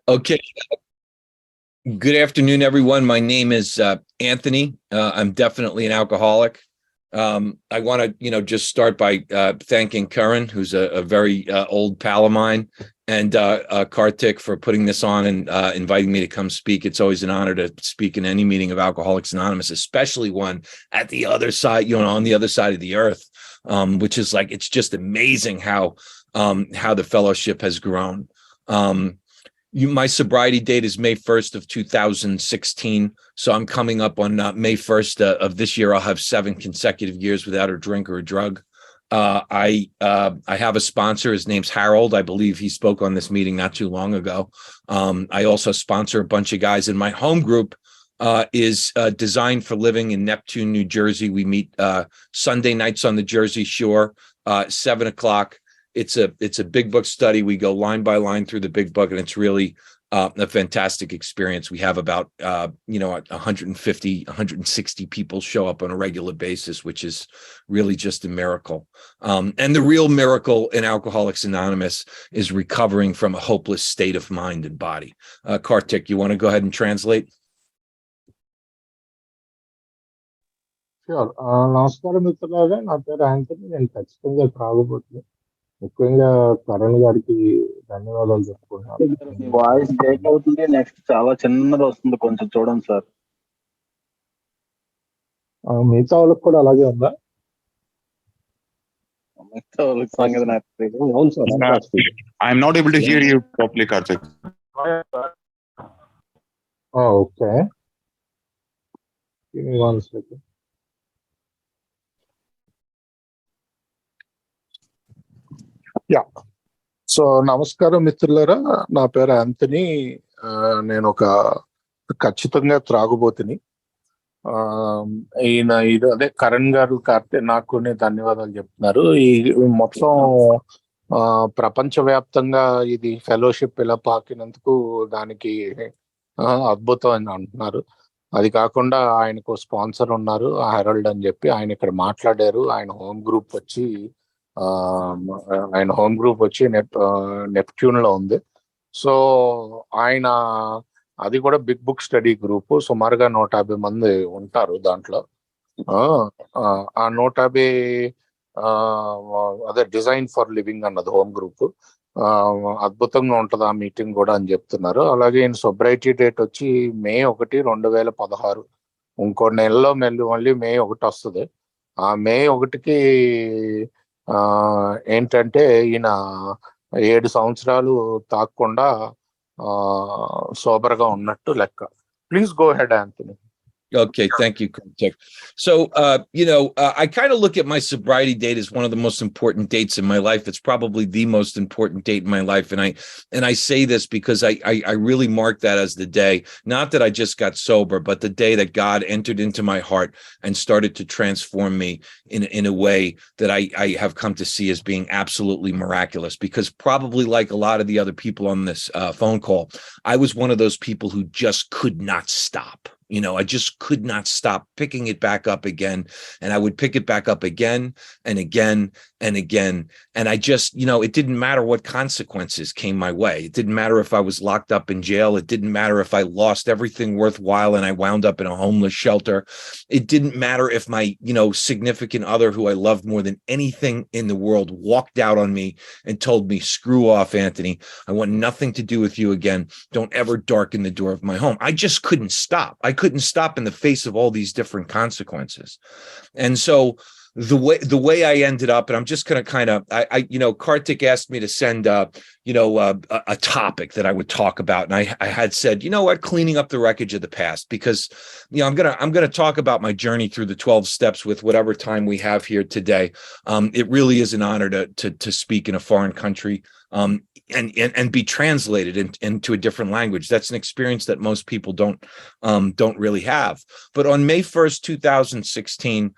Okay. Good afternoon, everyone. My name is Anthony. I'm definitely an alcoholic. I want to, just start by thanking Curran, who's a very old pal of mine, and Kartik for putting this on and inviting me to come speak. It's always an honor to speak in any meeting of Alcoholics Anonymous, especially one at the other side, on the other side of the earth, which is like, it's just amazing how the fellowship has grown. My sobriety date is May 1st of 2016. So I'm coming up on May 1st of this year. I'll have 7 consecutive years without a drink or a drug. I have a sponsor. His name's Harold. I believe he spoke on this meeting not too long ago. I also sponsor a bunch of guys, and my home group is Designed for Living in Neptune, New Jersey. We meet Sunday nights on the Jersey Shore, 7 o'clock. It's a big book study. We go line by line through the big book, and it's really a fantastic experience. We have about 150, 160 people show up on a regular basis, which is really just a miracle. And the real miracle in Alcoholics Anonymous is recovering from a hopeless state of mind and body. Kartik, you want to go ahead and translate? Sure. నమస్కారం మిత్రులారా, నా పేరు Anthony. నేను ఖచ్చితంగా త్రాగబోతున్నా. ముఖ్యంగా కరణ్ గారికి ధన్యవాదాలు చెప్పుకుంటున్నాను. వాయిస్ బ్రేక్ అవుతుంది. నెక్స్ట్ చాలా చిన్నది వస్తుంది, కొంచెం చూడండి సార్. మిగతా వాళ్ళకి కూడా అలాగే ఉందా? మిగతా వాళ్ళకి సంగతి నాకు తెలియదు. అవును sir. I'm not able to hear you properly, Karthik. Okay. Give me 1 second. Yeah. So నమస్కారం మిత్రులారా, నా పేరు యాంథనీ. నేను ఒక ఖచ్చితంగా త్రాగుబోతుని. అదే కరణ్ గారు, కార్తీక్ నాకు ధన్యవాదాలు చెప్తున్నారు. ఈ మొత్తం ప్రపంచవ్యాప్తంగా ఇది ఫెలోషిప్ ఇలా పాకినందుకు దానికి అద్భుతం అని అంటున్నారు. అది కాకుండా ఆయనకు స్పాన్సర్ ఉన్నారు, హెరాల్డ్ అని చెప్పి. ఆయన ఇక్కడ మాట్లాడారు. ఆయన హోమ్ గ్రూప్ వచ్చి నెప్ట్యూన్ లో ఉంది. సో ఆయన అది కూడా బిగ్ బుక్ స్టడీ గ్రూప్. సుమారుగా 150 మంది ఉంటారు దాంట్లో. ఆ 150 అదే డిజైన్ ఫర్ లివింగ్ అన్నది హోమ్ గ్రూప్. అద్భుతంగా ఉంటది ఆ మీటింగ్ కూడా అని చెప్తున్నారు. అలాగే సొబ్రైటీ డేట్ వచ్చి మే 1, 2016. ఇంకో నెలలో మళ్ళీ మే 1 వస్తుంది. ఆ మే 1కి ఏంటంటే ఈయన 7 సంవత్సరాలు తాగకుండా సోబర్గా ఉన్నట్టు లెక్క. Please go head, Anthony. Okay, thank you, Kartik. So, I kind of look at my sobriety date as one of the most important dates in my life. It's probably the most important date in my life, and I say this because I really mark that as the day, not that I just got sober, but the day that God entered into my heart and started to transform me in a way that I have come to see as being absolutely miraculous. Because probably like a lot of the other people on this phone call, I was one of those people who just could not stop. I just could not stop picking it back up again. And I would pick it back up again and again and again. And I just, it didn't matter what consequences came my way. It didn't matter if I was locked up in jail. It didn't matter if I lost everything worthwhile and I wound up in a homeless shelter. It didn't matter if my, significant other who I loved more than anything in the world walked out on me and told me, screw off, Anthony. I want nothing to do with you again. Don't ever darken the door of my home. I just couldn't stop. I couldn't stop in the face of all these different consequences. And so the way I ended up, and I'm just going to kind of, Kartik asked me to send, a topic that I would talk about. And I had said, cleaning up the wreckage of the past, because, I'm going to talk about my journey through the 12 steps with whatever time we have here today. It really is an honor to speak in a foreign country. And be translated into a different language. That's an experience that most people don't really have. But on May 1st, 2016,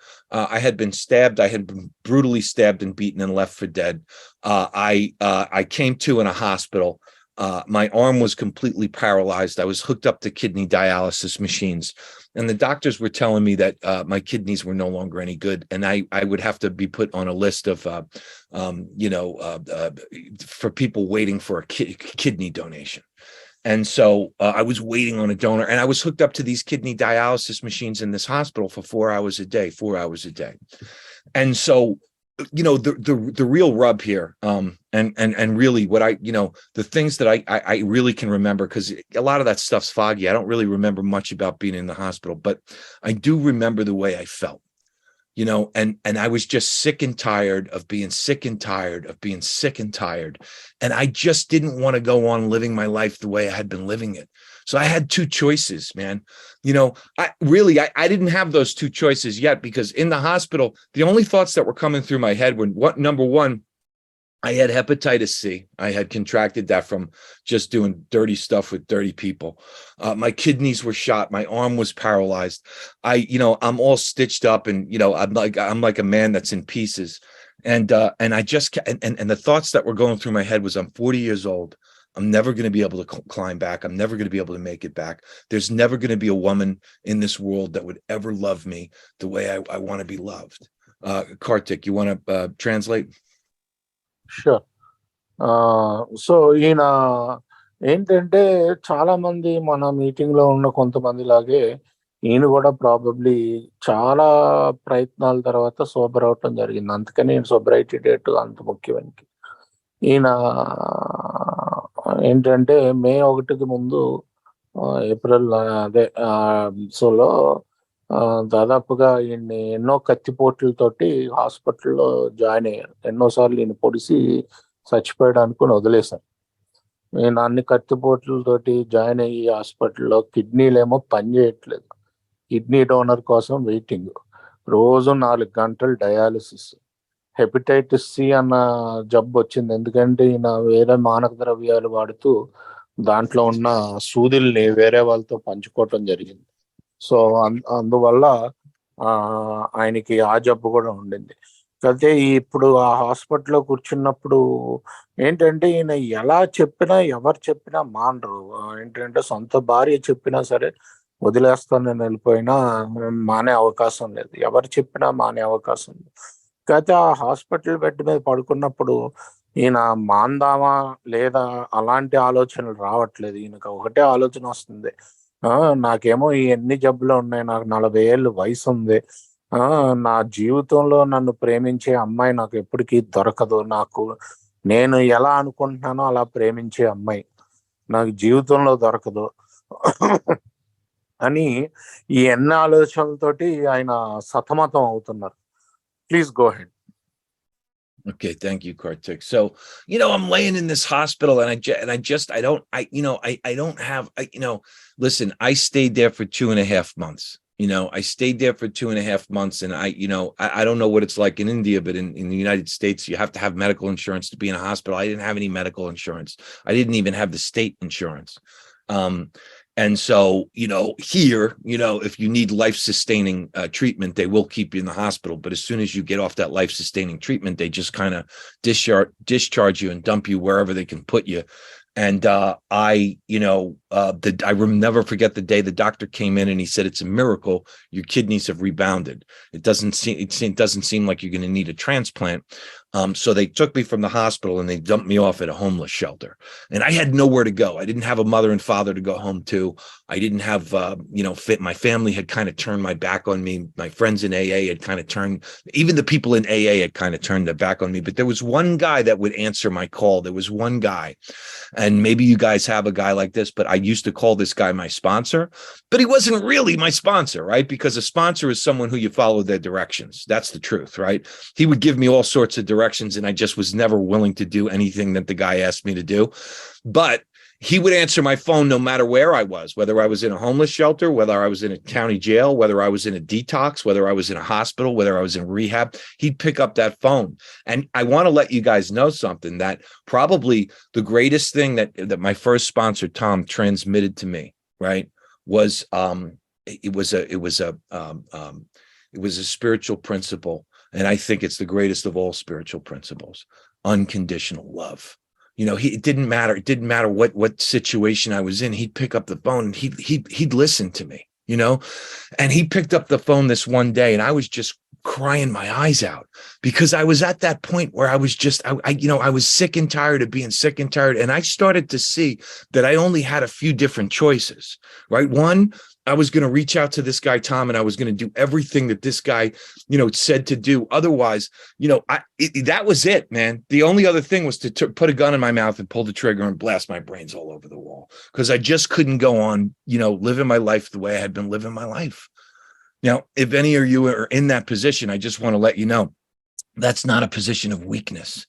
I had been stabbed. I had been brutally stabbed and beaten and left for dead. I came to in a hospital. My arm was completely paralyzed. I was hooked up to kidney dialysis machines. And the doctors were telling me that my kidneys were no longer any good. And I would have to be put on a list of, for people waiting for a kidney donation. And so I was waiting on a donor, and I was hooked up to these kidney dialysis machines in this hospital for 4 hours a day. And so, the real rub here, and really what the things that I really can remember, because a lot of that stuff's foggy. I don't really remember much about being in the hospital, but I do remember the way I felt. And I was just sick and tired of being sick and tired of being sick and tired. And I just didn't want to go on living my life the way I had been living it. So I had two choices, man. I didn't have those two choices yet, because in the hospital, the only thoughts that were coming through my head were, number one, I had hepatitis C. I had contracted that from just doing dirty stuff with dirty people. My kidneys were shot. My arm was paralyzed. I'm all stitched up, and I'm like a man that's in pieces. And I just and the thoughts that were going through my head was, I'm 40 years old. I'm never going to be able to climb back. I'm never going to be able to make it back. There's never going to be a woman in this world that would ever love me the way I want to be loved. Kartik, you want to translate? Sure. So ఈయన ఏంటంటే, చాలా మంది మన meeting లో ఉన్న కొంతమంది లాగే ఈయన కూడా ప్రాబబ్లీ చాలా ప్రయత్నాల తర్వాత సోబర్ అవటం జరిగింది. అందుకని సోబ్రైటీ డేట్ అంత ముఖ్యమైన. ఈయన ఏంటంటే మే 1కి ముందు ఏప్రిల్ సోలో దాదాపుగా ఈయన్ని ఎన్నో కత్తిపోట్లతోటి హాస్పిటల్లో జాయిన్ అయ్యారు. ఎన్నోసార్లు ఈయన పొడిసి చచ్చిపోయాడు అనుకుని వదిలేశారు. ఈయన అన్ని కత్తిపోట్లతోటి జాయిన్ అయ్యి హాస్పిటల్లో కిడ్నీలేమో పని చేయట్లేదు. కిడ్నీ డోనర్ కోసం వెయిటింగ్. రోజు 4 గంటలు డయాలిసిస్. హెపటైటిస్ సి అన్న జబ్బు వచ్చింది. ఎందుకంటే ఈయన వేరే మానక ద్రవ్యాలు వాడుతూ దాంట్లో ఉన్న సూదుల్ని వేరే వాళ్ళతో పంచుకోవటం జరిగింది. సో అందువల్ల ఆయనకి ఆ జబ్బు కూడా ఉండింది. అయితే ఇప్పుడు ఆ హాస్పిటల్లో కూర్చున్నప్పుడు ఏంటంటే, ఈయన ఎలా చెప్పినా ఎవరు చెప్పినా మానరు. ఏంటంటే సొంత భార్య చెప్పినా సరే వదిలేస్తాను నేను వెళ్ళిపోయినా మానే అవకాశం లేదు. ఎవరు చెప్పినా మానే అవకాశం లేదు. అయితే ఆ హాస్పిటల్ బెడ్ మీద పడుకున్నప్పుడు ఈయన మాందామా లేదా అలాంటి ఆలోచనలు రావట్లేదు. ఈయనకు ఒకటే ఆలోచన వస్తుంది, నాకేమో ఈ ఎన్ని జబ్బులు ఉన్నాయి, నాకు 40 ఏళ్ళు వయసు ఉంది, నా జీవితంలో నన్ను ప్రేమించే అమ్మాయి నాకు ఎప్పటికీ దొరకదు, నేను ఎలా అనుకుంటున్నానో అలా ప్రేమించే అమ్మాయి నాకు జీవితంలో దొరకదు అని ఈ ఎన్ని ఆలోచనలతోటి ఆయన సతమతం అవుతున్నారు. Please go head. Okay, thank you, Kartik. So, I'm laying in this hospital, and I don't have, listen, I stayed there for 2.5 months. I stayed there for 2.5 months, and I don't know what it's like in India, but in the United States, you have to have medical insurance to be in a hospital. I didn't have any medical insurance. I didn't even have the state insurance. And so, here, if you need life-sustaining treatment, they will keep you in the hospital. But as soon as you get off that life-sustaining treatment, they just kind of discharge you and dump you wherever they can put you. And I will never forget the day the doctor came in and he said, "It's a miracle. Your kidneys have rebounded. It doesn't seem like you're going to need a transplant." So they took me from the hospital and they dumped me off at a homeless shelter. And I had nowhere to go. I didn't have a mother and father to go home to. I didn't have, my family had kind of turned my back on me. My friends in AA had kind of even the people in AA had kind of turned their back on me. But there was one guy that would answer my call. There was one guy. And maybe you guys have a guy like this, but I used to call this guy my sponsor. But he wasn't really my sponsor, right? Because a sponsor is someone who you follow their directions. That's the truth, right? He would give me all sorts of directions, and I just was never willing to do anything that the guy asked me to do. But he would answer my phone no matter where I was, whether I was in a homeless shelter, whether I was in a county jail, whether I was in a detox, whether I was in a hospital, whether I was in rehab. He'd pick up that phone. And I want to let you guys know something, that probably the greatest thing that my first sponsor, Tom, transmitted to me, right, was it was a spiritual principle. And I think it's the greatest of all spiritual principles: unconditional love. It didn't matter. It didn't matter what situation I was in. He'd pick up the phone and he'd listen to me, and he picked up the phone this one day, and I was just crying my eyes out because I was at that point where I was just, I was sick and tired of being sick and tired. And I started to see that I only had a few different choices, right? One, I was going to reach out to this guy, Tom, and I was going to do everything that this guy, said to do. Otherwise, that was it, man. The only other thing was to put a gun in my mouth and pull the trigger and blast my brains all over the wall because I just couldn't go on, living my life the way I had been living my life. Now, if any of you are in that position, I just want to let you know that's not a position of weakness.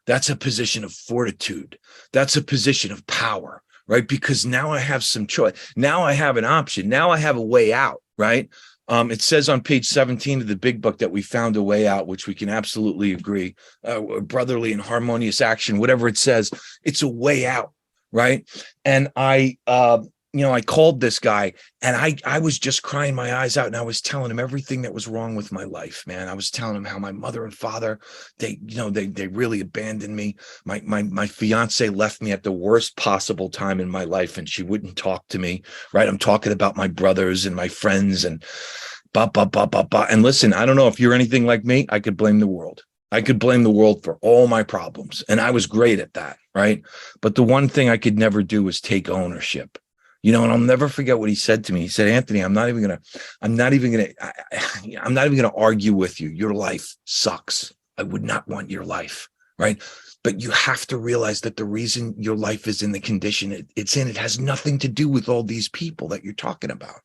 That's a position of fortitude. That's a position of power. Right? Because now I have some choice. Now I have an option. Now I have a way out, right? It says on page 17 of the big book that we found a way out, which we can absolutely agree. Brotherly and harmonious action, whatever it says, it's a way out, right? And I called this guy and I was just crying my eyes out and I was telling him everything that was wrong with my life, man. I was telling him how my mother and father, they really abandoned me. My fiance left me at the worst possible time in my life and she wouldn't talk to me, right? I'm talking about my brothers and my friends and And listen, I don't know if you're anything like me, I could blame the world. I could blame the world for all my problems. And I was great at that, right? But the one thing I could never do was take ownership. And I'll never forget what he said to me. He said, Anthony, I'm not even going to argue with you. Your life sucks. I would not want your life, right? But you have to realize that the reason your life is in the condition it's in, it has nothing to do with all these people that you're talking about.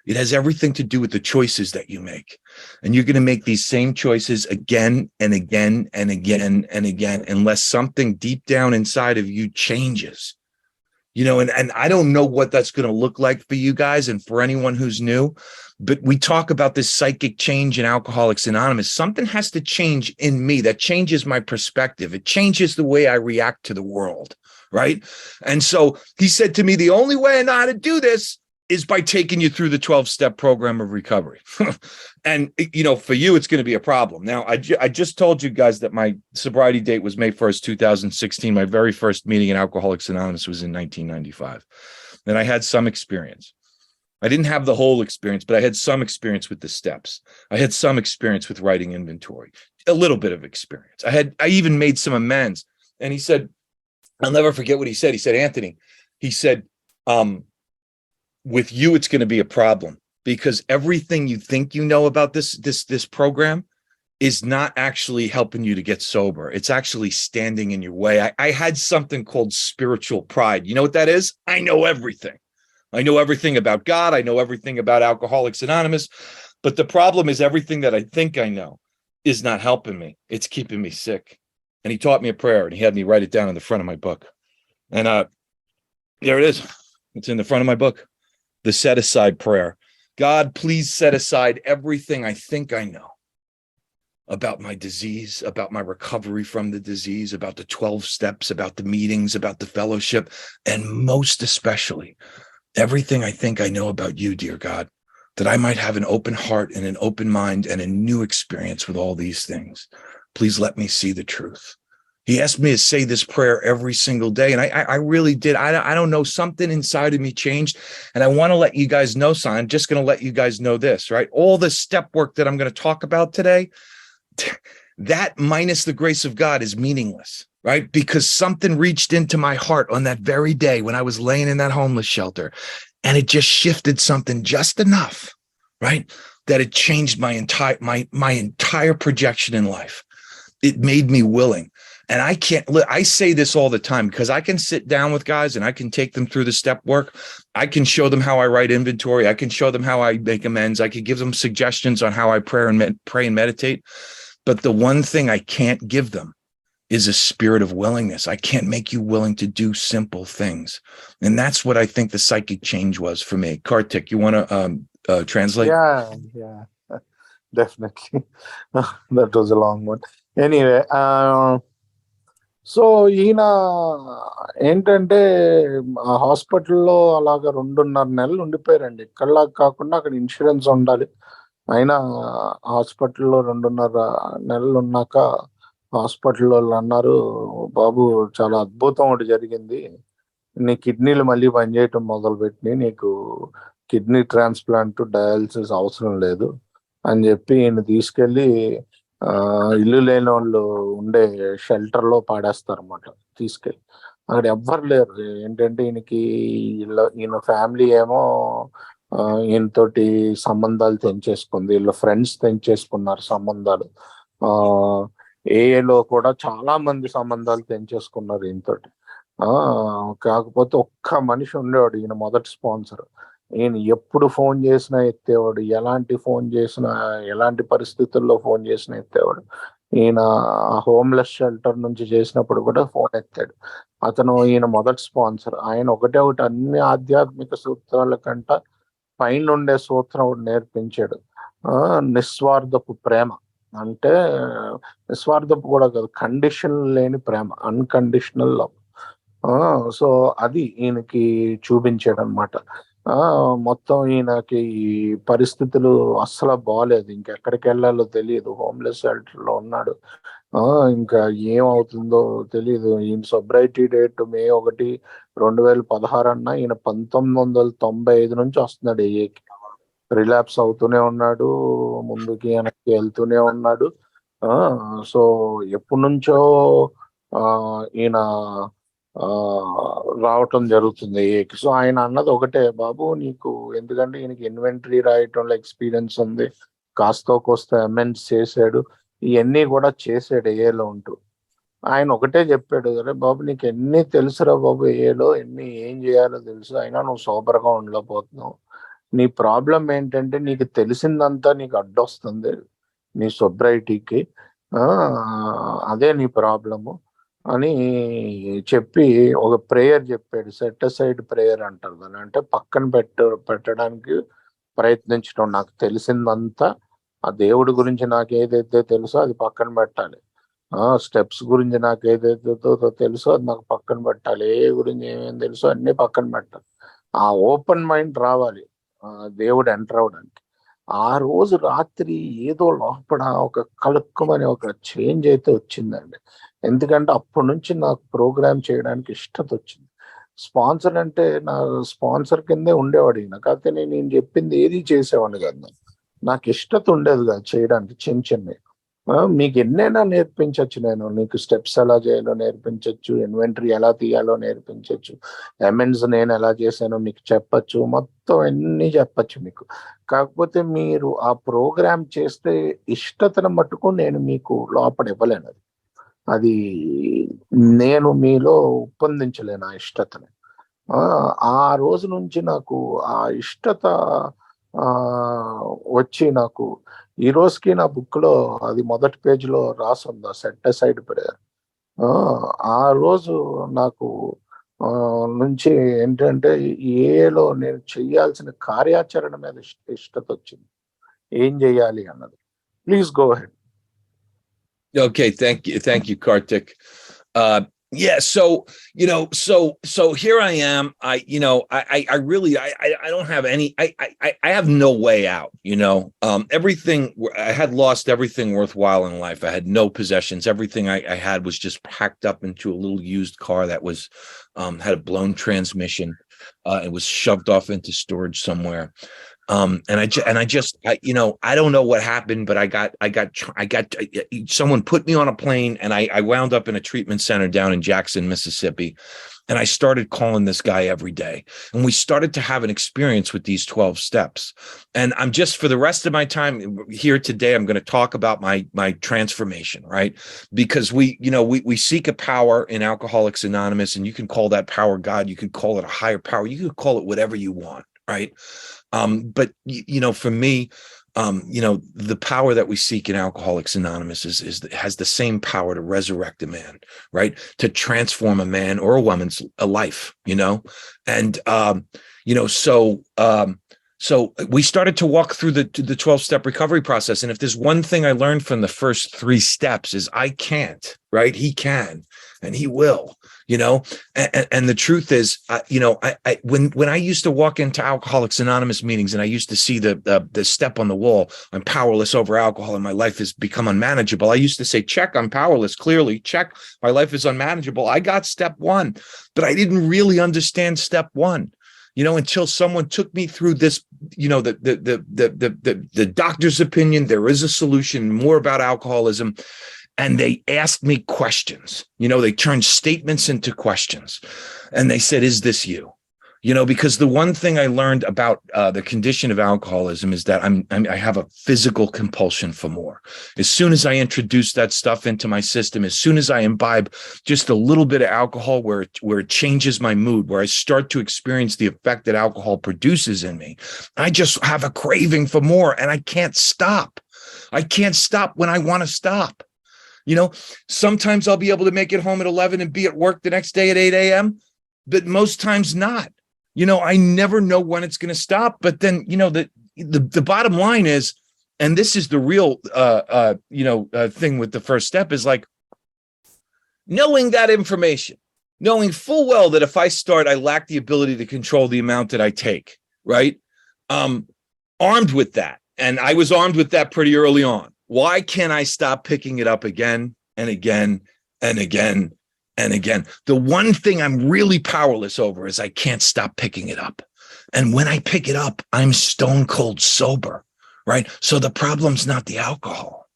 It has everything to do with the choices that you make. And you're going to make these same choices again and again and again and again, unless something deep down inside of you changes. And I don't know what that's going to look like for you guys and for anyone who's new, but we talk about this psychic change in Alcoholics Anonymous. Something has to change in me that changes my perspective. It changes the way I react to the world, right? And so he said to me, the only way I know how to do this is by taking you through the 12-step program of recovery. And, for you, it's going to be a problem. Now, I just told you guys that my sobriety date was May 1st, 2016. My very first meeting in Alcoholics Anonymous was in 1995. And I had some experience. I didn't have the whole experience, but I had some experience with the steps. I had some experience with writing inventory, a little bit of experience. I even made some amends. And he said, I'll never forget what he said. He said, Anthony, he said, with you, it's going to be a problem because everything you think you know about this program is not actually helping you to get sober. It's actually standing in your way. I had something called spiritual pride. You know what that is? I know everything. I know everything about God. I know everything about Alcoholics Anonymous. But the problem is everything that I think I know is not helping me. It's keeping me sick. And he taught me a prayer and he had me write it down in the front of my book. And there it is. It's in the front of my book. The set aside prayer. God, please set aside everything I think I know about my disease, about my recovery from the disease, about the 12 steps, about the meetings, about the fellowship, and most especially, everything I think I know about you, dear God, that I might have an open heart and an open mind and a new experience with all these things. Please let me see the truth. He asked me to say this prayer every single day. And I really did. I don't know, something inside of me changed. And I want to let you guys know, son, I'm just going to let you guys know this, right? All the step work that I'm going to talk about today, that minus the grace of God is meaningless, right? Because something reached into my heart on that very day when I was laying in that homeless shelter. And it just shifted something just enough, right? That it changed my entire projection in life. It made me willing. And I say this all the time because I can sit down with guys and I can take them through the step work. I can show them how I write inventory. I can show them how I make amends. I could give them suggestions on how I pray and meditate. But the one thing I can't give them is a spirit of willingness. I can't make you willing to do simple things. And that's what I think the psychic change was for me. Kartik, you want to translate? Yeah, definitely. That was a long one. Anyway, so ఈయన ఏంటంటే హాస్పిటల్లో అలాగా 2.5 నెలలు ఉండిపోయారండి. ఇక్కడలా కాకుండా అక్కడ insurance ఉండాలి. అయినా హాస్పిటల్లో 2.5 నెలలు ఉన్నాక హాస్పిటల్ వాళ్ళు అన్నారు, బాబు చాలా అద్భుతం ఒకటి జరిగింది. నీ కిడ్నీలు మళ్ళీ పనిచేయటం మొదలుపెట్టినాయి. నీకు కిడ్నీ ట్రాన్స్ప్లాంట్, డయాలసిస్ అవసరం లేదు అని చెప్పి ఈయన తీసుకెళ్ళి ఇల్లు లేని వాళ్ళు ఉండే షెల్టర్ లో పాడేస్తారు అన్నమాట. తీసుకెళ్ళి అక్కడ ఎవ్వరు లేరు. ఏంటంటే ఈయన ఫ్యామిలీ ఏమో ఈయనతోటి సంబంధాలు తెంచేసుకుంది, వీళ్ళ ఫ్రెండ్స్ తెంచేసుకున్నారు సంబంధాలు. ఏఏలో కూడా చాలా మంది సంబంధాలు తెంచేసుకున్నారు ఈయనతోటి. కాకపోతే ఒక్క మనిషి ఉండేవాడు, ఈయన మొదటి స్పాన్సర్. ఈయన ఎప్పుడు ఫోన్ చేసినా ఎత్తేవాడు, ఎలాంటి పరిస్థితుల్లో ఫోన్ చేసినా ఎత్తేవాడు. ఈయన హోమ్లెస్ షెల్టర్ నుంచి చేసినప్పుడు కూడా ఫోన్ ఎత్తాడు. ఈయన మొదటి స్పాన్సర్. ఆయన ఒకటి అన్ని ఆధ్యాత్మిక సూత్రాల కంట పైన ఉండే సూత్రం ఒకటి నేర్పించాడు. నిస్వార్థపు ప్రేమ. అంటే నిస్వార్థపు కూడా కాదు, కండిషన్ లేని ప్రేమ, అన్కండిషనల్ లవ్. సో అది ఈయనకి చూపించాడు అనమాట. మొత్తం ఈయనకి ఈ పరిస్థితులు అస్సలు బాగాలేదు, ఇంకెక్కడికి వెళ్ళాలో తెలియదు, హోమ్లెస్ షెల్టర్ లో ఉన్నాడు. ఇంకా ఏమవుతుందో తెలియదు. ఈయన సొబ్రైటీ డేట్ మే 1, 2016 అన్నా, ఈయన 1995 నుంచి వస్తున్నాడు ఏఏకి. రిలాప్స్ అవుతూనే ఉన్నాడు, ముందుకి వెనక్కి వెళ్తూనే ఉన్నాడు. సో ఎప్పటి నుంచో ఈయన రావటం జరుగుతుంది ఏఏకి. సో ఆయన అన్నది ఒకటే, బాబు నీకు ఎందుకంటే ఈయనకి ఇన్వెంటరీ రాయటంలో ఎక్స్పీరియన్స్ ఉంది, కాస్తో కోస్త అమెండ్స్ చేశాడు, ఇవన్నీ కూడా చేశాడు ఏఏలో ఉంటూ. ఆయన ఒకటే చెప్పాడు, అరే బాబు నీకు ఎన్ని తెలుసురా బాబు, ఏఏలో ఏం చేయాలో తెలుసు, అయినా నువ్వు సోబర్గా ఉండలేకపోతున్నావు. నీ ప్రాబ్లం ఏంటంటే నీకు తెలిసిందంతా నీకు అడ్డొస్తుంది నీ సొబ్రైటీకి, అదే నీ ప్రాబ్లము అని చెప్పి ఒక ప్రేయర్ చెప్పాడు. సెట్ అసైడ్ ప్రేయర్ అంటారు దాన్ని. అంటే పక్కన పెట్టడానికి ప్రయత్నించడం. నాకు తెలిసిందంతా, ఆ దేవుడి గురించి నాకు ఏదైతే తెలుసో అది పక్కన పెట్టాలి, స్టెప్స్ గురించి నాకు ఏదైతే తెలుసో అది నాకు పక్కన పెట్టాలి, ఏ గురించి ఏమేమి తెలుసో అన్ని పక్కన పెట్టాలి. ఆ ఓపెన్ మైండ్ రావాలి దేవుడు ఎంటర్ అవడానికి. ఆ రోజు రాత్రి ఏదో లోపల ఒక కలుక్కుమని ఒక చేంజ్ అయితే వచ్చిందండి. ఎందుకంటే అప్పటి నుంచి నాకు ప్రోగ్రామ్ చేయడానికి ఇష్టత వచ్చింది. స్పాన్సర్ అంటే నా స్పాన్సర్ కిందే ఉండేవాడు ఈయన, కాకపోతే నేను చెప్పింది ఏది చేసేవాడిని కాదు. నాకు ఇష్టత ఉండేది కాదు చేయడానికి. చిన్నవి మీకు ఎన్నైనా నేర్పించవచ్చు, నేను నీకు స్టెప్స్ ఎలా చేయాలో నేర్పించవచ్చు, ఇన్వెంటరీ ఎలా తీయాలో నేర్పించవచ్చు, అమెండ్స్ నేను ఎలా చేశానో మీకు చెప్పచ్చు, మొత్తం అన్నీ చెప్పచ్చు మీకు. కాకపోతే మీరు ఆ ప్రోగ్రామ్ చేస్తే ఇష్టతను మట్టుకు నేను మీకు లోపల ఇవ్వలేను. అది నేను మీలో ఒప్పందించలేను ఆ ఇష్టతని. ఆ రోజు నుంచి నాకు ఆ ఇష్టత వచ్చి, నాకు ఈ రోజుకి నా బుక్ లో అది మొదటి పేజీలో రాసుంది, సెట్ అసైడ్ ప్రేయర్. ఆ రోజు నాకు నుంచి ఏంటంటే ఏలో నేను చెయ్యాల్సిన కార్యాచరణ మీద ఇష్టత వచ్చింది, ఏం చెయ్యాలి అన్నది. Please go head. Okay, thank you, Kartik. Yeah, so so here I am. I really don't have any. I have no way out. Everything, I had lost everything worthwhile in life. I had no possessions. Everything I had was just packed up into a little used car that was had a blown transmission. It was shoved off into storage somewhere. And I don't know what happened, but I got someone put me on a plane, and I wound up in a treatment center down in Jackson, Mississippi. And I started calling this guy every day, and we started to have an experience with these 12 steps. And I'm just, for the rest of my time here today, I'm going to talk about my transformation, right? Because we seek a power in Alcoholics Anonymous, and you can call that power God, you can call it a higher power, you can call it whatever you want, right? But for me, the power that we seek in Alcoholics Anonymous has the same power to resurrect a man, right? To transform a man or a woman's life, and so we started to walk through the 12-step recovery process. And if there's one thing I learned from the first 3 steps is I can't, right? He can, and he will. And the truth is, when I used to walk into Alcoholics Anonymous meetings, and I used to see the step on the wall, I'm powerless over alcohol and my life has become unmanageable, I used to say, check, I'm powerless. Clearly, check, my life is unmanageable. I got step 1, but I didn't really understand step 1. until someone took me through this, the doctor's opinion, there is a solution, more about alcoholism. And they asked me questions, they turned statements into questions. And they said, is this you? Because the one thing I learned about the condition of alcoholism is that I have a physical compulsion for more. As soon as I introduce that stuff into my system, as soon as I imbibe just a little bit of alcohol where it changes my mood, where I start to experience the effect that alcohol produces in me, I just have a craving for more, and I can't stop. I can't stop when I want to stop. Sometimes I'll be able to make it home at 11 and be at work the next day at 8 a.m., but most times not. I never know when it's going to stop. But then, the bottom line is, and this is the real, thing with the first step, is like knowing that information, knowing full well that if I start, I lack the ability to control the amount that I take, right? Armed with that. And I was armed with that pretty early on. Why can't I stop picking it up again and again and again and again? The one thing I'm really powerless over is I can't stop picking it up. And when I pick it up, I'm stone cold sober, right? So the problem's not the alcohol.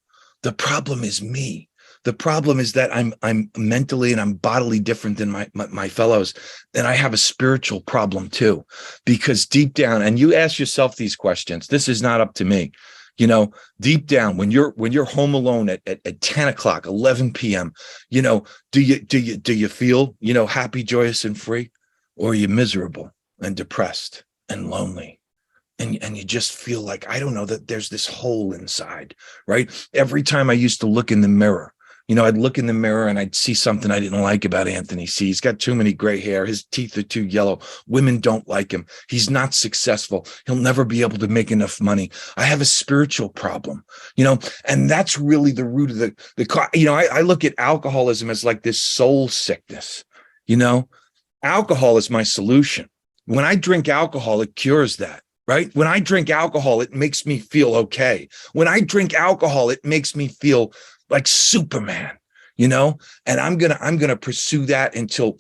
The problem is me. The problem is that I'm mentally and I'm bodily different than my fellows. And I have a spiritual problem too, because deep down, and you ask yourself these questions, this is not up to me. Deep down, when you're home alone at 10 o'clock, 11 p.m., do you feel, happy, joyous, and free? Or are you miserable and depressed and lonely? And you just feel like, I don't know, that there's this hole inside, right? Every time I used to look in the mirror, I'd look in the mirror and I'd see something I didn't like about Anthony C. He's got too many gray hair. His teeth are too yellow. Women don't like him. He's not successful. He'll never be able to make enough money. I have a spiritual problem, and that's really the root of I look at alcoholism as like this soul sickness. Alcohol is my solution. When I drink alcohol, it cures that. Right? When I drink alcohol, it makes me feel okay. When I drink alcohol, it makes me feel like Superman, and I'm going to pursue that until,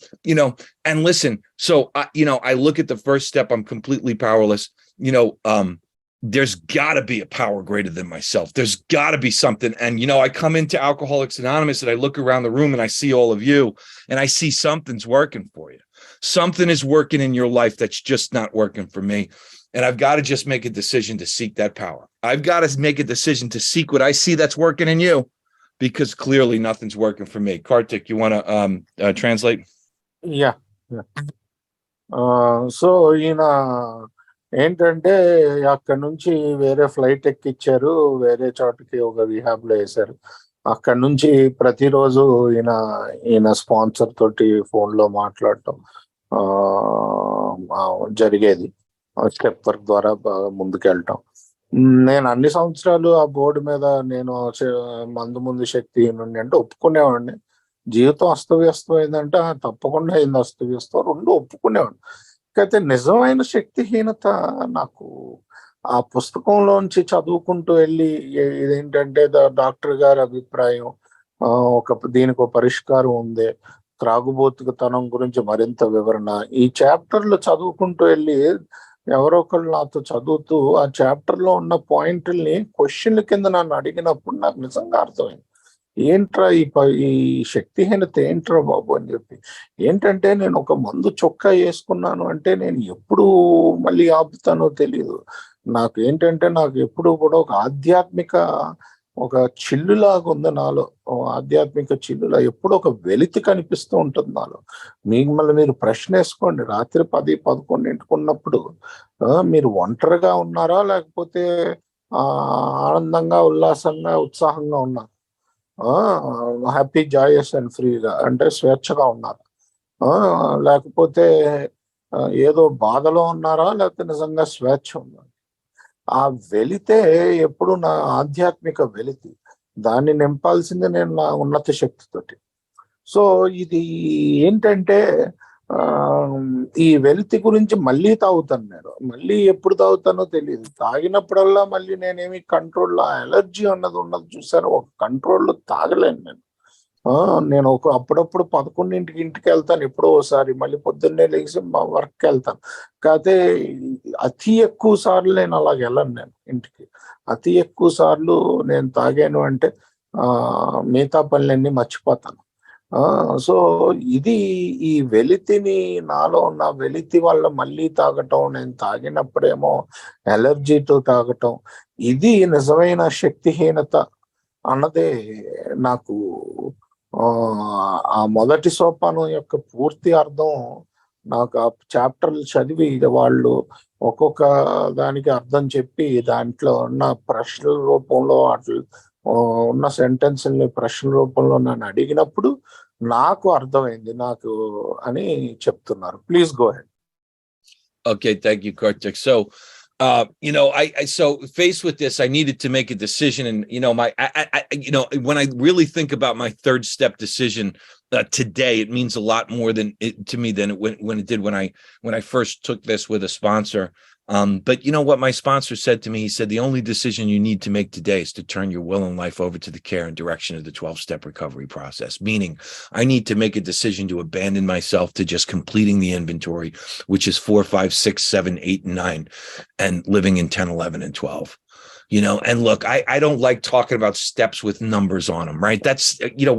and listen, so, I look at the first step, I'm completely powerless, there's gotta be a power greater than myself. There's gotta be something. And, I come into Alcoholics Anonymous and I look around the room and I see all of you and I see something's working for you. Something is working in your life that's just not working for me. And I've got to just make a decision to seek that power. I've got to make a decision to seek what I see that's working in you, because clearly nothing's working for me. Kartik, you want to translate? Yeah. So ఈయన ఏంటంటే అక్కడి నుంచి వేరే flight ఎక్కిచ్చారు, వేరే చోటకి ఒక rehab లో వేశారు. అక్కడి నుంచి ప్రతిరోజు ఈయన స్పాన్సర్ తోటి ఫోన్ లో మాట్లాడటం జరిగేది. స్టెప్ వర్క్ ద్వారా ముందుకెళ్ళటం. నేను అన్ని సంవత్సరాలు ఆ బోర్డు మీద నేను ముందు శక్తి నుండి అంటే ఒప్పుకునేవాడిని. జీవితం అస్తవ్యస్తం అయిందంటే తప్పకుండా అయింది అస్తవ్యస్తం, రెండు ఒప్పుకునేవాడిని. అయితే నిజమైన శక్తిహీనత నాకు ఆ పుస్తకంలోంచి చదువుకుంటూ వెళ్ళి, ఇదేంటంటే డాక్టర్ గారి అభిప్రాయం, దీనికి ఒక పరిష్కారం ఉంది, త్రాగుబోతుతనం గురించి మరింత వివరణ, ఈ చాప్టర్లు చదువుకుంటూ వెళ్ళి ఎవరో ఒకళ్ళు నాతో చదువుతూ ఆ చాప్టర్ లో ఉన్న పాయింట్ల్ని క్వశ్చన్ల కింద నన్ను అడిగినప్పుడు నాకు నిజంగా అర్థమైంది, ఏంట్రా ఈ శక్తిహీనత ఏంట్రా బాబు అని చెప్పి. ఏంటంటే నేను ఒక మందు చొక్కా వేసుకున్నాను అంటే నేను ఎప్పుడు మళ్ళీ ఆపుతానో తెలియదు. నాకు ఏంటంటే నాకు ఎప్పుడు కూడా ఒక ఆధ్యాత్మిక ఒక చిల్లులాగా ఉంది నాలో, ఆధ్యాత్మిక చిల్లులా ఎప్పుడు ఒక వెలితి కనిపిస్తూ ఉంటుంది నాలో. మళ్ళీ మీరు ప్రశ్న వేసుకోండి, రాత్రి 10-11 ఉన్నప్పుడు మీరు ఒంటరిగా ఉన్నారా, లేకపోతే ఆనందంగా ఉల్లాసంగా ఉత్సాహంగా ఉన్నారు, హ్యాపీ జాయస్ అండ్ ఫ్రీగా అంటే స్వేచ్ఛగా ఉన్నారు, లేకపోతే ఏదో బాధలో ఉన్నారా, లేకపోతే నిజంగా స్వేచ్ఛ ఉన్నారు? ఆ వెలితే ఎప్పుడు నా ఆధ్యాత్మిక వెలితి, దాన్ని నింపాల్సింది నేను నా ఉన్నత శక్తితోటి. సో ఇది ఏంటంటే ఈ వెలితి గురించి మళ్ళీ తాగుతాను నేను, మళ్ళీ ఎప్పుడు తాగుతానో తెలియదు. తాగినప్పుడల్లా మళ్ళీ నేనేమి కంట్రోల్లో అలర్జీ అన్నది ఉన్నది చూసాను, ఒక కంట్రోల్లో తాగలేను నేను. నేను అప్పుడప్పుడు 11ంటికి ఇంటికి వెళ్తాను, ఎప్పుడో ఒకసారి. మళ్ళీ పొద్దున్నే లేచి మా వర్క్కి వెళ్తాను. కాకపోతే అతి ఎక్కువ సార్లు నేను అలా వెళ్ళను నేను ఇంటికి. అతి ఎక్కువ సార్లు నేను తాగాను అంటే మిగతా పనులన్నీ మర్చిపోతాను. సో ఇది ఈ వెలితిని, నాలో ఉన్న వెలితి వల్ల మళ్ళీ తాగటం, నేను తాగినప్పుడేమో ఎలర్జీతో తాగటం, ఇది నిజమైన శక్తిహీనత అన్నదే నాకు ఆ మొదటి సోపానం యొక్క పూర్తి అర్థం నాకు ఆ చాప్టర్లు చదివి వాళ్ళు ఒక్కొక్క దానికి అర్థం చెప్పి దాంట్లో ఉన్న ప్రశ్నల రూపంలో ఉన్న సెంటెన్స్ని ప్రశ్న రూపంలో నన్ను అడిగినప్పుడు నాకు అర్థమైంది నాకు అని చెప్తున్నారు. Please go head. Okay, thank you, Kartik. So, so faced with this, I needed to make a decision, and when I really think about my third step decision today, it means a lot more to me than when it did when I first took this with a sponsor. But you know what my sponsor said to me? He said, the only decision you need to make today is to turn your will and life over to the care and direction of the 12-step recovery process. Meaning I need to make a decision to abandon myself to just completing the inventory, which is 4, 5, 6, 7, 8, and 9, and living in 10, 11, and 12. And look, I don't like talking about steps with numbers on them, right? That's,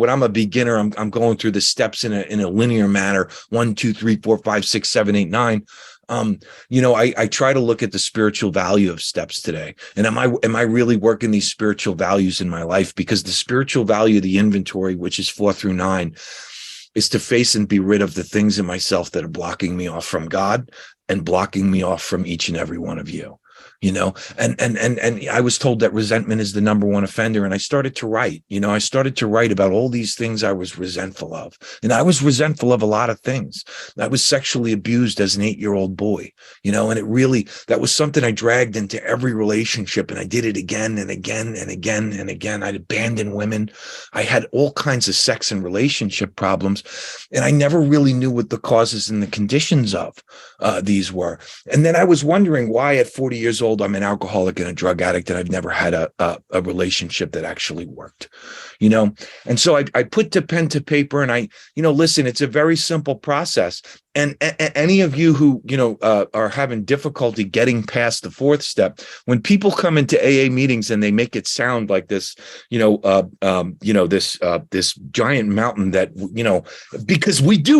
when I'm a beginner, I'm going through the steps in a linear manner, 1, 2, 3, 4, 5, 6, 7, 8, 9. I try to look at the spiritual value of steps today. And am I really working these spiritual values in my life? Because the spiritual value of the inventory, which is 4 through 9, is to face and be rid of the things in myself that are blocking me off from God and blocking me off from each and every one of you. And I was told that resentment is the number one offender. And I started to write, about all these things I was resentful of. And I was resentful of a lot of things. I was sexually abused as an 8-year-old boy, and that was something I dragged into every relationship. And I did it again and again and again and again. I'd abandon women. I had all kinds of sex and relationship problems. And I never really knew what the causes and the conditions of these were. And then I was wondering why at 40 years old, I'm an alcoholic and a drug addict, and I've never had a relationship that actually worked, And so I put the pen to paper, and listen, it's a very simple process. And any of you who, are having difficulty getting past the 4th step, when people come into AA meetings and they make it sound like this, this giant mountain that, because we do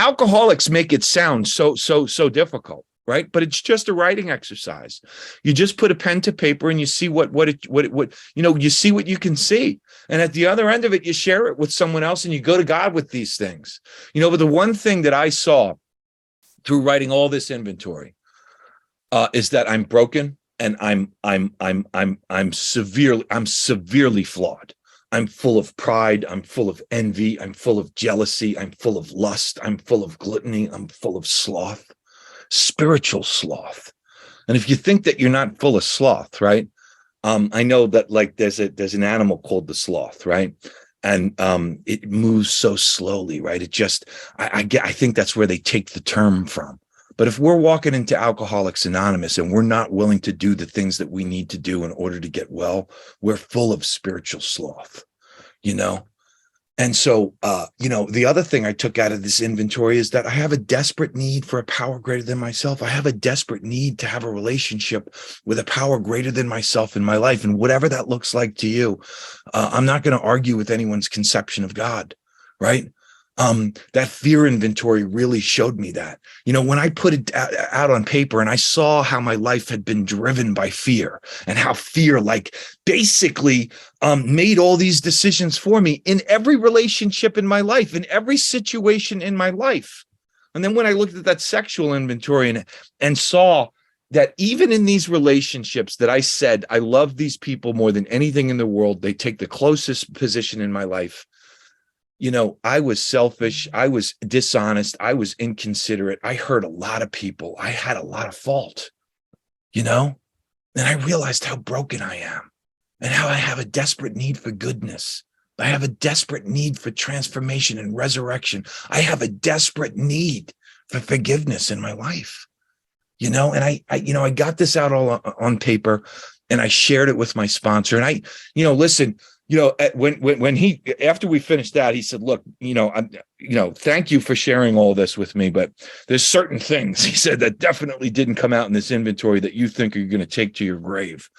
alcoholics make it sound so difficult. Right. But it's just a writing exercise. You just put a pen to paper and you see you see what you can see. And at the other end of it, you share it with someone else and you go to God with these things. But the one thing that I saw through writing all this inventory is that I'm broken and I'm severely flawed. I'm full of pride. I'm full of envy. I'm full of jealousy. I'm full of lust. I'm full of gluttony. I'm full of sloth. Spiritual sloth. And if you think that you're not full of sloth, right? I know that there's an animal called the sloth, right? And it moves so slowly, right? It just, I think that's where they take the term from. But if we're walking into Alcoholics Anonymous and we're not willing to do the things that we need to do in order to get well, we're full of spiritual sloth, And so, the other thing I took out of this inventory is that I have a desperate need for a power greater than myself. I have a desperate need to have a relationship with a power greater than myself in my life. And whatever that looks like to you, I'm not going to argue with anyone's conception of God, right? That fear inventory really showed me that, when I put it out on paper and I saw how my life had been driven by fear and how fear basically made all these decisions for me in every relationship in my life, in every situation in my life. And then when I looked at that sexual inventory and saw that even in these relationships that I said, I love these people more than anything in the world, they take the closest position in my life. I was selfish. I was dishonest. I was inconsiderate. I hurt a lot of people. I had a lot of fault, and I realized how broken I am and how I have a desperate need for goodness. I have a desperate need for transformation and resurrection. I have a desperate need for forgiveness in my life, and I got this out all on paper and I shared it with my sponsor. And listen, when he, after we finished that, he said, look, thank you for sharing all this with me, but there's certain things, he said, that definitely didn't come out in this inventory that you think you're going to take to your grave.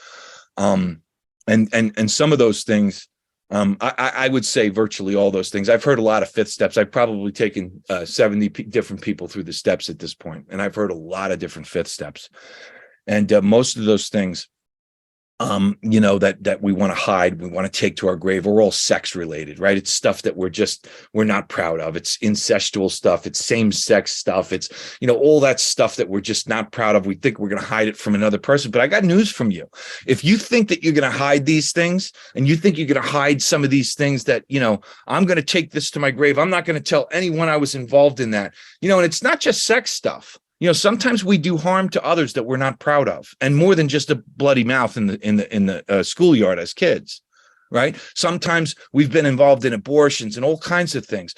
And some of those things, I would say virtually all those things. I've heard a lot of fifth steps. I've probably taken 70 different people through the steps at this point, and I've heard a lot of different fifth steps. And most of those things, that we want to hide, we want to take to our grave, are all sex related, right? It's stuff that we're not proud of. It's incestual stuff. It's same-sex stuff. It's, all that stuff that we're just not proud of. We think we're going to hide it from another person. But I got news from you. If you think that you're going to hide these things, and you think you're going to hide some of these things that, I'm going to take this to my grave, I'm not going to tell anyone I was involved in that, and it's not just sex stuff. Sometimes we do harm to others that we're not proud of, and more than just a bloody mouth in the schoolyard as kids, right? Sometimes we've been involved in abortions and all kinds of things.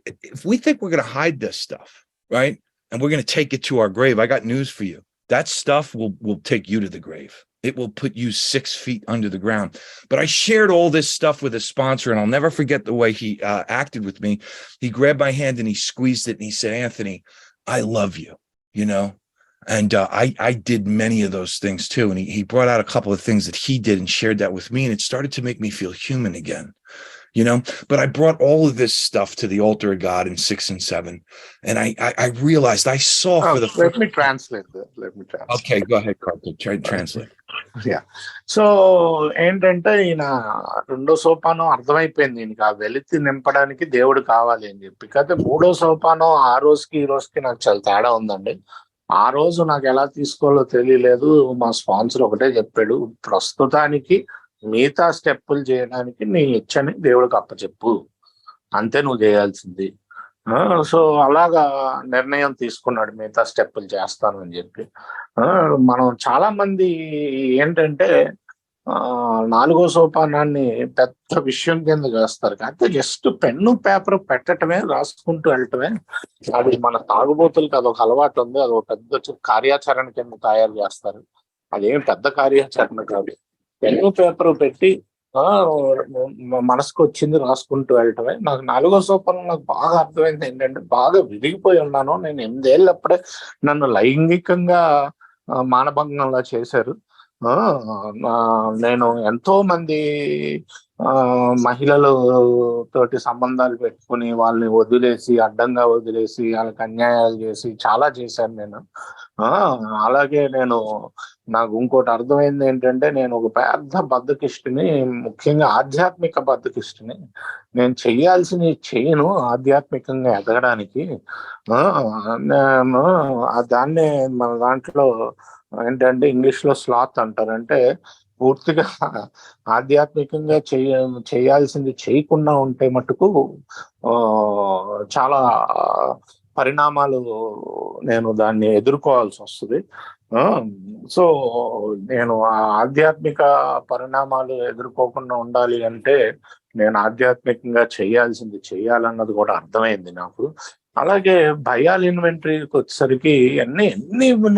If we think we're going to hide this stuff, right, and we're going to take it to our grave, I got news for you. That stuff will take you to the grave. It will put you 6 feet under the ground. But I shared all this stuff with a sponsor, and I'll never forget the way he acted with me. He grabbed my hand and he squeezed it, and he said, Anthony, I love you. And I did many of those things too. And he brought out a couple of things that he did and shared that with me. And it started to make me feel human again, but I brought all of this stuff to the altar of God in 6 and 7. And I realized I saw for the first. Let me translate that. Okay, go ahead, Karthik. Translate. Yeah. So ఏంటంటే ఈయన రెండో సోపానం అర్థమైపోయింది ఈయనకి, ఆ వెలితి నింపడానికి దేవుడు కావాలి అని చెప్పి. కాకపోతే మూడో సోపానం ఆ రోజుకి ఈ రోజుకి నాకు చాలా తేడా ఉందండి. ఆ రోజు నాకు ఎలా తీసుకోవాలో తెలియలేదు. మా స్పాన్సర్ ఒకటే చెప్పాడు, ప్రస్తుతానికి మిగతా స్టెప్పులు చేయడానికి నీ ఇచ్చని దేవుడికి అప్పచెప్పు, అంతే నువ్వు చేయాల్సింది. సో అలాగా నిర్ణయం తీసుకున్నాడు, మిగతా స్టెప్పులు చేస్తాను అని చెప్పి. మనం చాలా మంది ఏంటంటే నాలుగో సోపానాన్ని పెద్ద విషయం కింద చేస్తారు. కాకపోతే జస్ట్ పెన్ను పేపర్ పెట్టడమే, రాసుకుంటూ వెళ్ళటమే. అది మన తాగుబోతులకి అదొక అలవాటు ఉంది. అది ఒక పెద్ద కార్యాచరణ కింద తయారు చేస్తారు. అదేం పెద్ద కార్యాచరణ కాదు. పెన్ను పేపర్ పెట్టి మనసుకు వచ్చింది రాసుకుంటూ వెళ్ళటమే. నాకు నాలుగో సోపానం నాకు బాగా అర్థమైంది ఏంటంటే, బాగా విరిగిపోయి ఉన్నాను. నేను 8 ఏళ్ళప్పుడే నన్ను లైంగికంగా మానభంగంలా చేశారు. నేను ఎంతో మంది మహిళలు తోటి సంబంధాలు పెట్టుకుని వాళ్ళని వదిలేసి, అడ్డంగా వదిలేసి, వాళ్ళకి అన్యాయాలు చేసి చాలా చేశాను నేను. అలాగే నాకు ఇంకోటి అర్థమైంది ఏంటంటే, నేను ఒక పెద్ద బద్ధకిష్టిని, ముఖ్యంగా ఆధ్యాత్మిక బద్ధకిష్టిని. నేను చెయ్యాల్సినవి చేయను ఆధ్యాత్మికంగా ఎదగడానికి. దాన్నే మన దాంట్లో ఏంటంటే ఇంగ్లీష్ లో స్లాత్ అంటారు. అంటే పూర్తిగా ఆధ్యాత్మికంగా చేయాల్సింది చేయకుండా ఉంటే మటుకు చాలా పరిణామాలు నేను దాన్ని ఎదుర్కోవాల్సి వస్తుంది. సో నేను ఆ ఆధ్యాత్మిక పరిణామాలు ఎదుర్కోకుండా ఉండాలి అంటే నేను ఆధ్యాత్మికంగా చేయాల్సింది చేయాలన్నది కూడా అర్థమైంది నాకు. అలాగే భయాల ఇన్వెంటరీకి వచ్చేసరికి ఎన్ని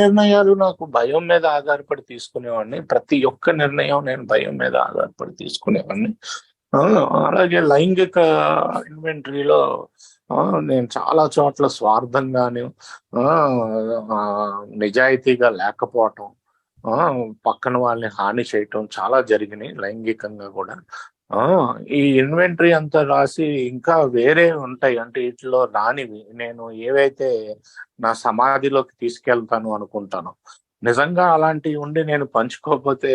నిర్ణయాలు నాకు భయం మీద ఆధారపడి తీసుకునేవాడిని. ప్రతి ఒక్క నిర్ణయం నేను భయం మీద ఆధారపడి తీసుకునేవాడిని. అలాగే లైంగిక ఇన్వెంటరీలో నేను చాలా చోట్ల స్వార్థంగాను, నిజాయితీగా లేకపోవటం, పక్కన వాళ్ళని హాని చేయటం చాలా జరిగినాయి లైంగికంగా కూడా. ఈ ఇన్వెంటరీ అంతా రాసి ఇంకా వేరే ఉంటాయి, అంటే వీటిలో రానివి నేను ఏవైతే నా సమాధిలోకి తీసుకెళ్తాను అనుకుంటాను. నిజంగా అలాంటివి ఉండి నేను పంచుకోకపోతే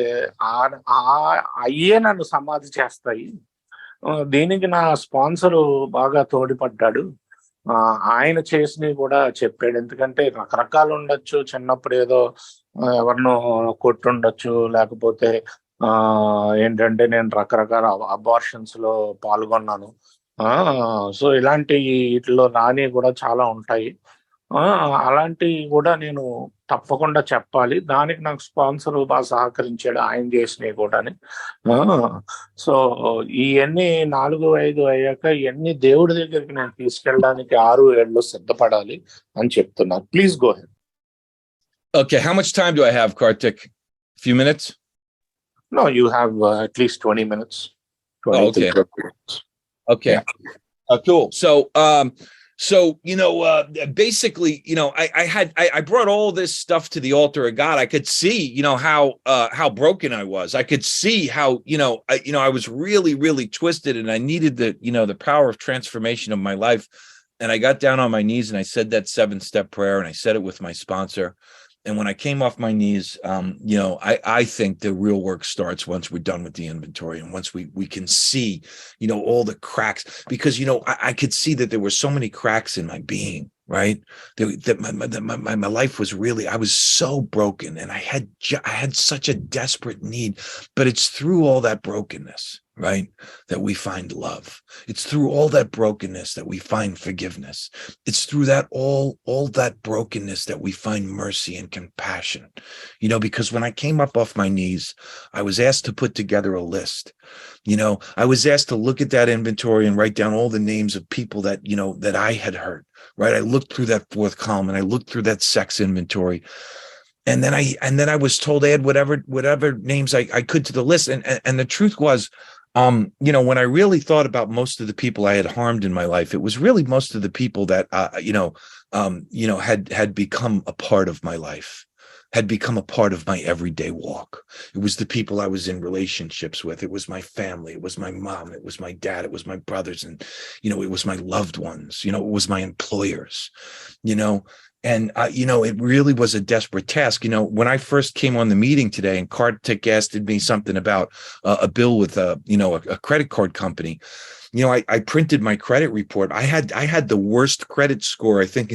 అయ్యే నన్ను సమాధి చేస్తాయి. దీనికి నా స్పాన్సరు బాగా తోడ్పడ్డాడు. ఆయన చేసినవి కూడా చెప్పాడు. ఎందుకంటే రకరకాలు ఉండొచ్చు, చిన్నప్పుడు ఏదో ఎవరినో కొట్టుండొచ్చు, లేకపోతే ఏంటంటే నేను రకరకాల అబార్షన్స్ లో పాల్గొన్నాను. సో ఇలాంటి వీటిలో రాని కూడా చాలా ఉంటాయి. అలాంటివి కూడా నేను తప్పకుండా చెప్పాలి. దానికి నాకు స్పాన్సర్ బాగా సహకరించాడు, ఆయన చేసినవి కూడా. సో ఇవన్నీ 4-5 అయ్యాక ఇవన్నీ దేవుడి దగ్గరికి నేను తీసుకెళ్ళడానికి 6-7 సిద్ధపడాలి అని చెప్తున్నాను. Please go head. Okay, how much time do I have, Karthik? A few minutes? No, you have at least 20 minutes. Oh, okay. 23 crores. Okay. Yeah. Cool. So, basically, I brought all this stuff to the altar of God. I could see, how broken I was. I could see how, I was really, really twisted, and I needed the power of transformation of my life. And I got down on my knees and I said that 7-step prayer, and I said it with my sponsor. And when I came off my knees, I think the real work starts once we're done with the inventory, and once we can see, all the cracks, because, I could see that there were so many cracks in my being, right? That my life was really, I was so broken, and I had such a desperate need, but it's through all that brokenness, right, that we find love. It's through all that brokenness that we find forgiveness. It's through that all that brokenness that we find mercy and compassion. Because when I came up off my knees, I was asked to put together a list. I was asked to look at that inventory and write down all the names of people that, that I had hurt, right? I looked through that 4th column, and I looked through that sex inventory. And then I was told to add whatever names I could to the list. And the truth was, when I really thought about most of the people I had harmed in my life, it was really most of the people that, had become a part of my life, had become a part of my everyday walk. It was the people I was in relationships with. It was my family. It was my mom. It was my dad. It was my brothers. And, it was my loved ones. It was my employers, And, it really was a desperate task. When I first came on the meeting today, and Kartik asked me something about a bill with a credit card company, I printed my credit report. I had the worst credit score, I think,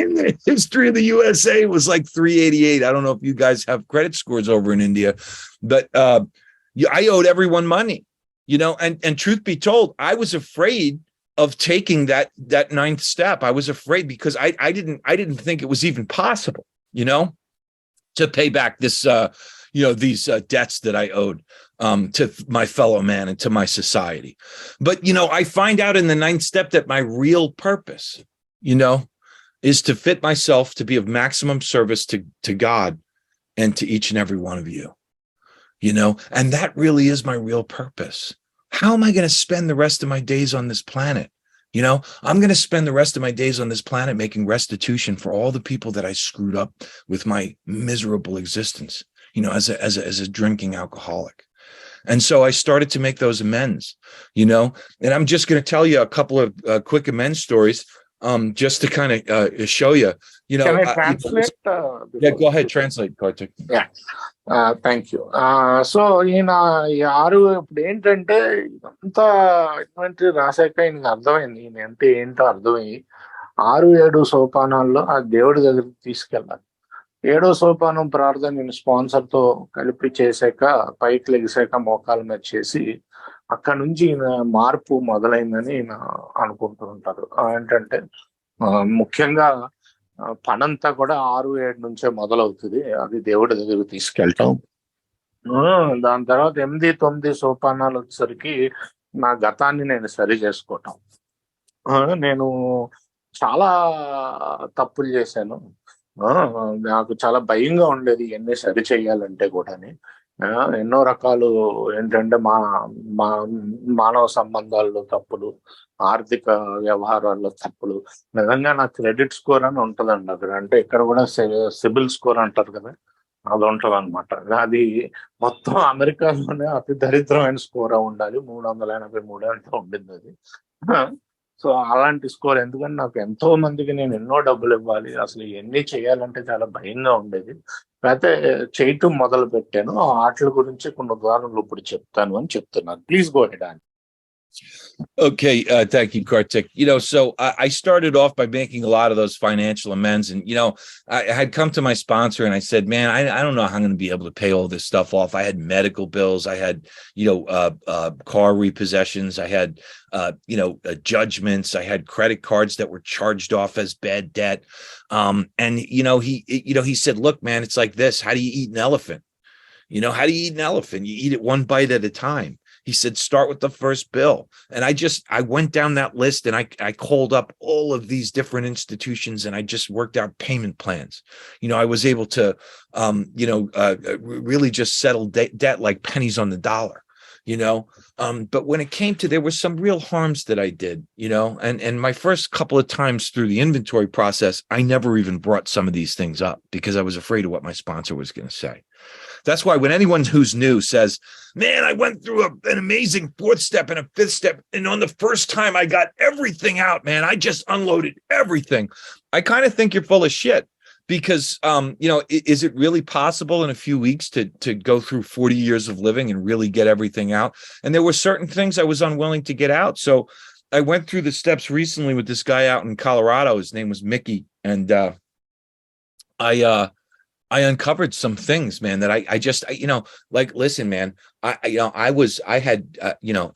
in the history of the USA. It was like 388. I don't know if you guys have credit scores over in India, but I owed everyone money, and truth be told, I was afraid of taking that 9th step. I was afraid because I didn't think it was even possible, to pay back this, these debts that I owed to my fellow man and to my society. But, I find out in the 9th step that my real purpose, is to fit myself to be of maximum service to God and to each and every one of you, and that really is my real purpose. How am I going to spend the rest of my days on this planet? I'm going to spend the rest of my days on this planet making restitution for all the people that I screwed up with my miserable existence, as a drinking alcoholic. And so I started to make those amends, and I'm just going to tell you a couple of quick amends stories, just to kind of show you, Can I translate? Yeah, go ahead, translate, Kartik. Yeah. Thank you. So ఈయన ఈ 6 ఇప్పుడు ఏంటంటే ఇదంతా inventory రాశాక ఈయనకి అర్థమైంది, ఈయన అంటే ఏంటో అర్థమయ్యి 6-7 సోపానాల్లో ఆ దేవుడి దగ్గరికి తీసుకెళ్ళాలి. 7వ సోపానం ప్రార్థన నేను స్పాన్సర్ తో కలిపి చేశాక, పైకి లెగిసాక మోకాల మీద చేసి, అక్కడ నుంచి ఈయన మార్పు మొదలైందని ఈయన అనుకుంటూ ఉంటారు. ఏంటంటే ముఖ్యంగా పనంతా కూడా 6-7 నుంచే మొదలవుతుంది. అది దేవుడి దగ్గరికి తీసుకెళ్ళటం. దాని తర్వాత 8-9 సోపానాలు వచ్చేసరికి నా గతాన్ని నేను సరి చేసుకోవటం. నేను చాలా తప్పులు చేశాను. నాకు చాలా భయంగా ఉండేది ఇవన్నీ సరి చేయాలంటే కూడాని. ఎన్నో రకాలు ఏంటంటే మానవ సంబంధాల్లో తప్పులు, ఆర్థిక వ్యవహారాల్లో తప్పులు. నిజంగా నా క్రెడిట్ స్కోర్ అని ఉంటదండి అక్కడ. అంటే ఇక్కడ కూడా సిబిల్ స్కోర్ అంటారు కదా, అది ఉంటది అనమాట. అది మొత్తం అమెరికాలోనే అతి దరిద్రమైన స్కోర్ ఉండాలి. 383 ఎంతో ఉండింది అది. సో అలాంటి స్కోర్, ఎందుకంటే నాకు ఎంతో మందికి నేను ఎన్నో డబ్బులు ఇవ్వాలి, అసలు ఇవన్నీ చేయాలంటే చాలా భయంగా ఉండేది. అయితే చేయటం మొదలు పెట్టాను. ఆ ఆటల గురించి కొన్ని ఉదాహరణలు ఇప్పుడు చెప్తాను అని చెప్తున్నాను. Please go head on. Okay, thank you, Kartik. So I started off by making a lot of those financial amends, and I had come to my sponsor and I said, "Man, I don't know how I'm going to be able to pay all this stuff off. I had medical bills, I had car repossessions, I had judgments, I had credit cards that were charged off as bad debt." And he said, "Look, man, it's like this. How do you eat an elephant? How do you eat an elephant? You eat it one bite at a time." He said, "Start with the first bill." And I went down that list and I called up all of these different institutions and I just worked out payment plans. I was able to, really just settle debt like pennies on the dollar. But when it came to, there were some real harms that I did, and my first couple of times through the inventory process, I never even brought some of these things up because I was afraid of what my sponsor was going to say. That's why when anyone who's new says, man, I went through an amazing 4th step and a 5th step, and on the first time I got everything out, man, I just unloaded everything. I kind of think you're full of shit. Because, is it really possible in a few weeks to go through 40 years of living and really get everything out? And there were certain things I was unwilling to get out. So I went through the steps recently with this guy out in Colorado. His name was Mickey. And I uncovered some things, man, that I just, listen, man,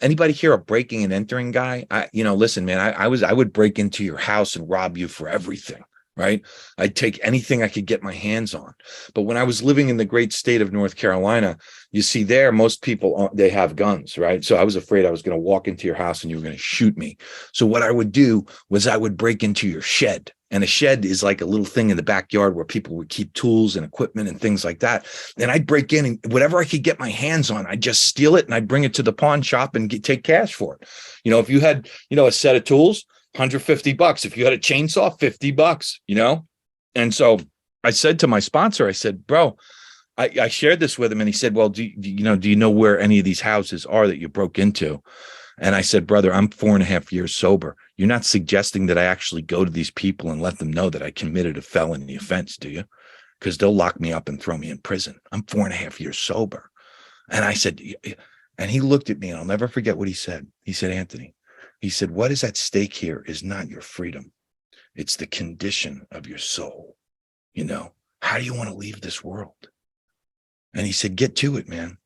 anybody here a breaking and entering guy? Listen, man, I would break into your house and rob you for everything. Right. I'd take anything I could get my hands on. But when I was living in the great state of North Carolina, you see there, most people, they have guns. Right. So I was afraid I was going to walk into your house and you were going to shoot me. So what I would do was I would break into your shed. And a shed is like a little thing in the backyard where people would keep tools and equipment and things like that. And I'd break in and whatever I could get my hands on, I'd just steal it and I'd bring it to the pawn shop and take cash for it. If you had, a set of tools, $150. If you had a chainsaw, $50, And so I said to my sponsor, I said, bro, I shared this with him. And he said, well, do you know where any of these houses are that you broke into? And I said, brother, I'm 4.5 years sober. You're not suggesting that I actually go to these people and let them know that I committed a felony offense, do you? Because they'll lock me up and throw me in prison. I'm 4.5 years sober. And I said, and he looked at me and I'll never forget what he said. He said, Anthony, he said, what is at stake here is not your freedom. It's the condition of your soul. How do you want to leave this world? And he said, get to it, man.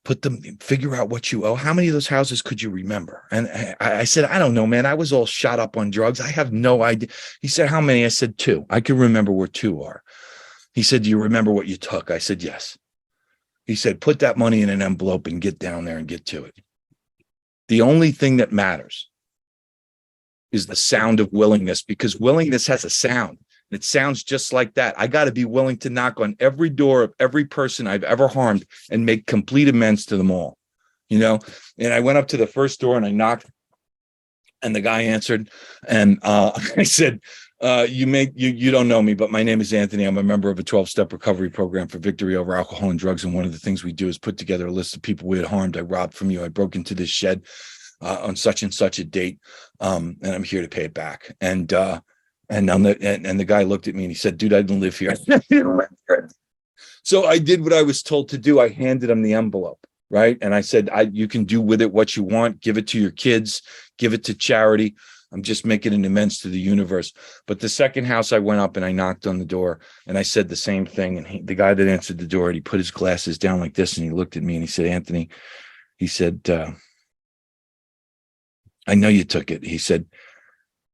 Figure out what you owe. How many of those houses could you remember? And I said, I don't know, man. I was all shot up on drugs. I have no idea. He said, how many? I said, 2. I can remember where 2 are. He said, do you remember what you took? I said, yes. He said, put that money in an envelope and get down there and get to it. The only thing that matters is the sound of willingness, because willingness has a sound. It sounds just like that. I got to be willing to knock on every door of every person I've ever harmed and make complete amends to them all, And I went up to the first door and I knocked, and the guy answered, and I said, you don't know me, but my name is Anthony. I'm a member of a 12-step recovery program for victory over alcohol and drugs. And one of the things we do is put together a list of people we had harmed. I robbed from you. I broke into this shed on such and such a date, and I'm here to pay it back. And the guy looked at me and he said, dude, I didn't live here. So I did what I was told to do. I handed him the envelope, right? And I said, you can do with it what you want. Give it to your kids. Give it to charity. I'm just making an amends to the universe. But the second house I went up and I knocked on the door and I said the same thing. And the guy that answered the door, he put his glasses down like this and he looked at me and he said, Anthony, he said, I know you took it. He said,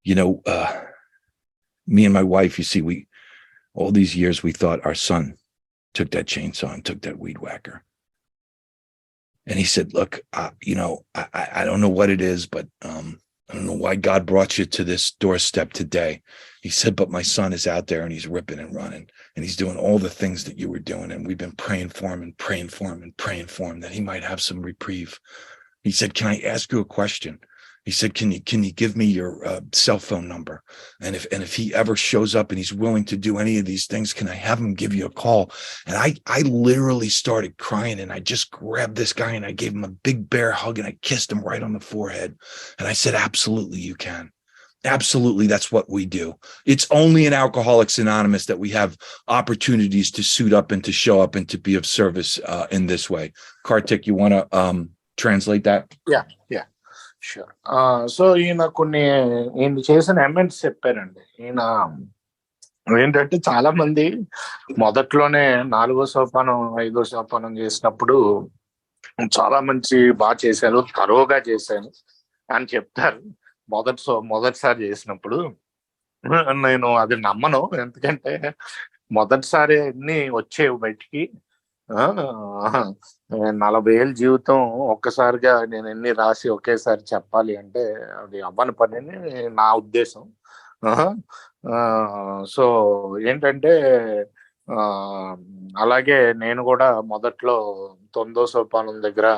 me and my wife, you see, all these years, we thought our son took that chainsaw and took that weed whacker. And he said, look, I don't know what it is, but I don't know why God brought you to this doorstep today. He said, but my son is out there and he's ripping and running and he's doing all the things that you were doing. And we've been praying for him and praying for him and praying for him that he might have some reprieve. He said, can I ask you a question? He said, can you give me your cell phone number? And if he ever shows up and he's willing to do any of these things, can I have him give you a call? And I literally started crying and I just grabbed this guy and I gave him a big bear hug and I kissed him right on the forehead. And I said, absolutely, you can. Absolutely, that's what we do. It's only in Alcoholics Anonymous that we have opportunities to suit up and to show up and to be of service in this way. Kartik, you want to translate that? Yeah. Sure. So ఈయన చేసిన amends చెప్పారండి. ఈయన ఏంటంటే చాలా మంది మొదట్లోనే 4వ సోపానం 5వ సోపానం చేసినప్పుడు చాలా బాగా చేశాను, తరోగా చేశాను అని చెప్తారు. మొదటిసారి చేసినప్పుడు నేను అది నమ్మను. ఎందుకంటే మొదటిసారి అన్ని వచ్చేవి బయటికి. 40 ఏళ్ళ జీవితం ఒక్కసారిగా నేను ఎన్ని రాసి ఒకేసారి చెప్పాలి అంటే అది అవ్వని పని అని నా ఉద్దేశం. సో ఏంటంటే అలాగే నేను కూడా మొదట్లో 9వ సోపానం దగ్గర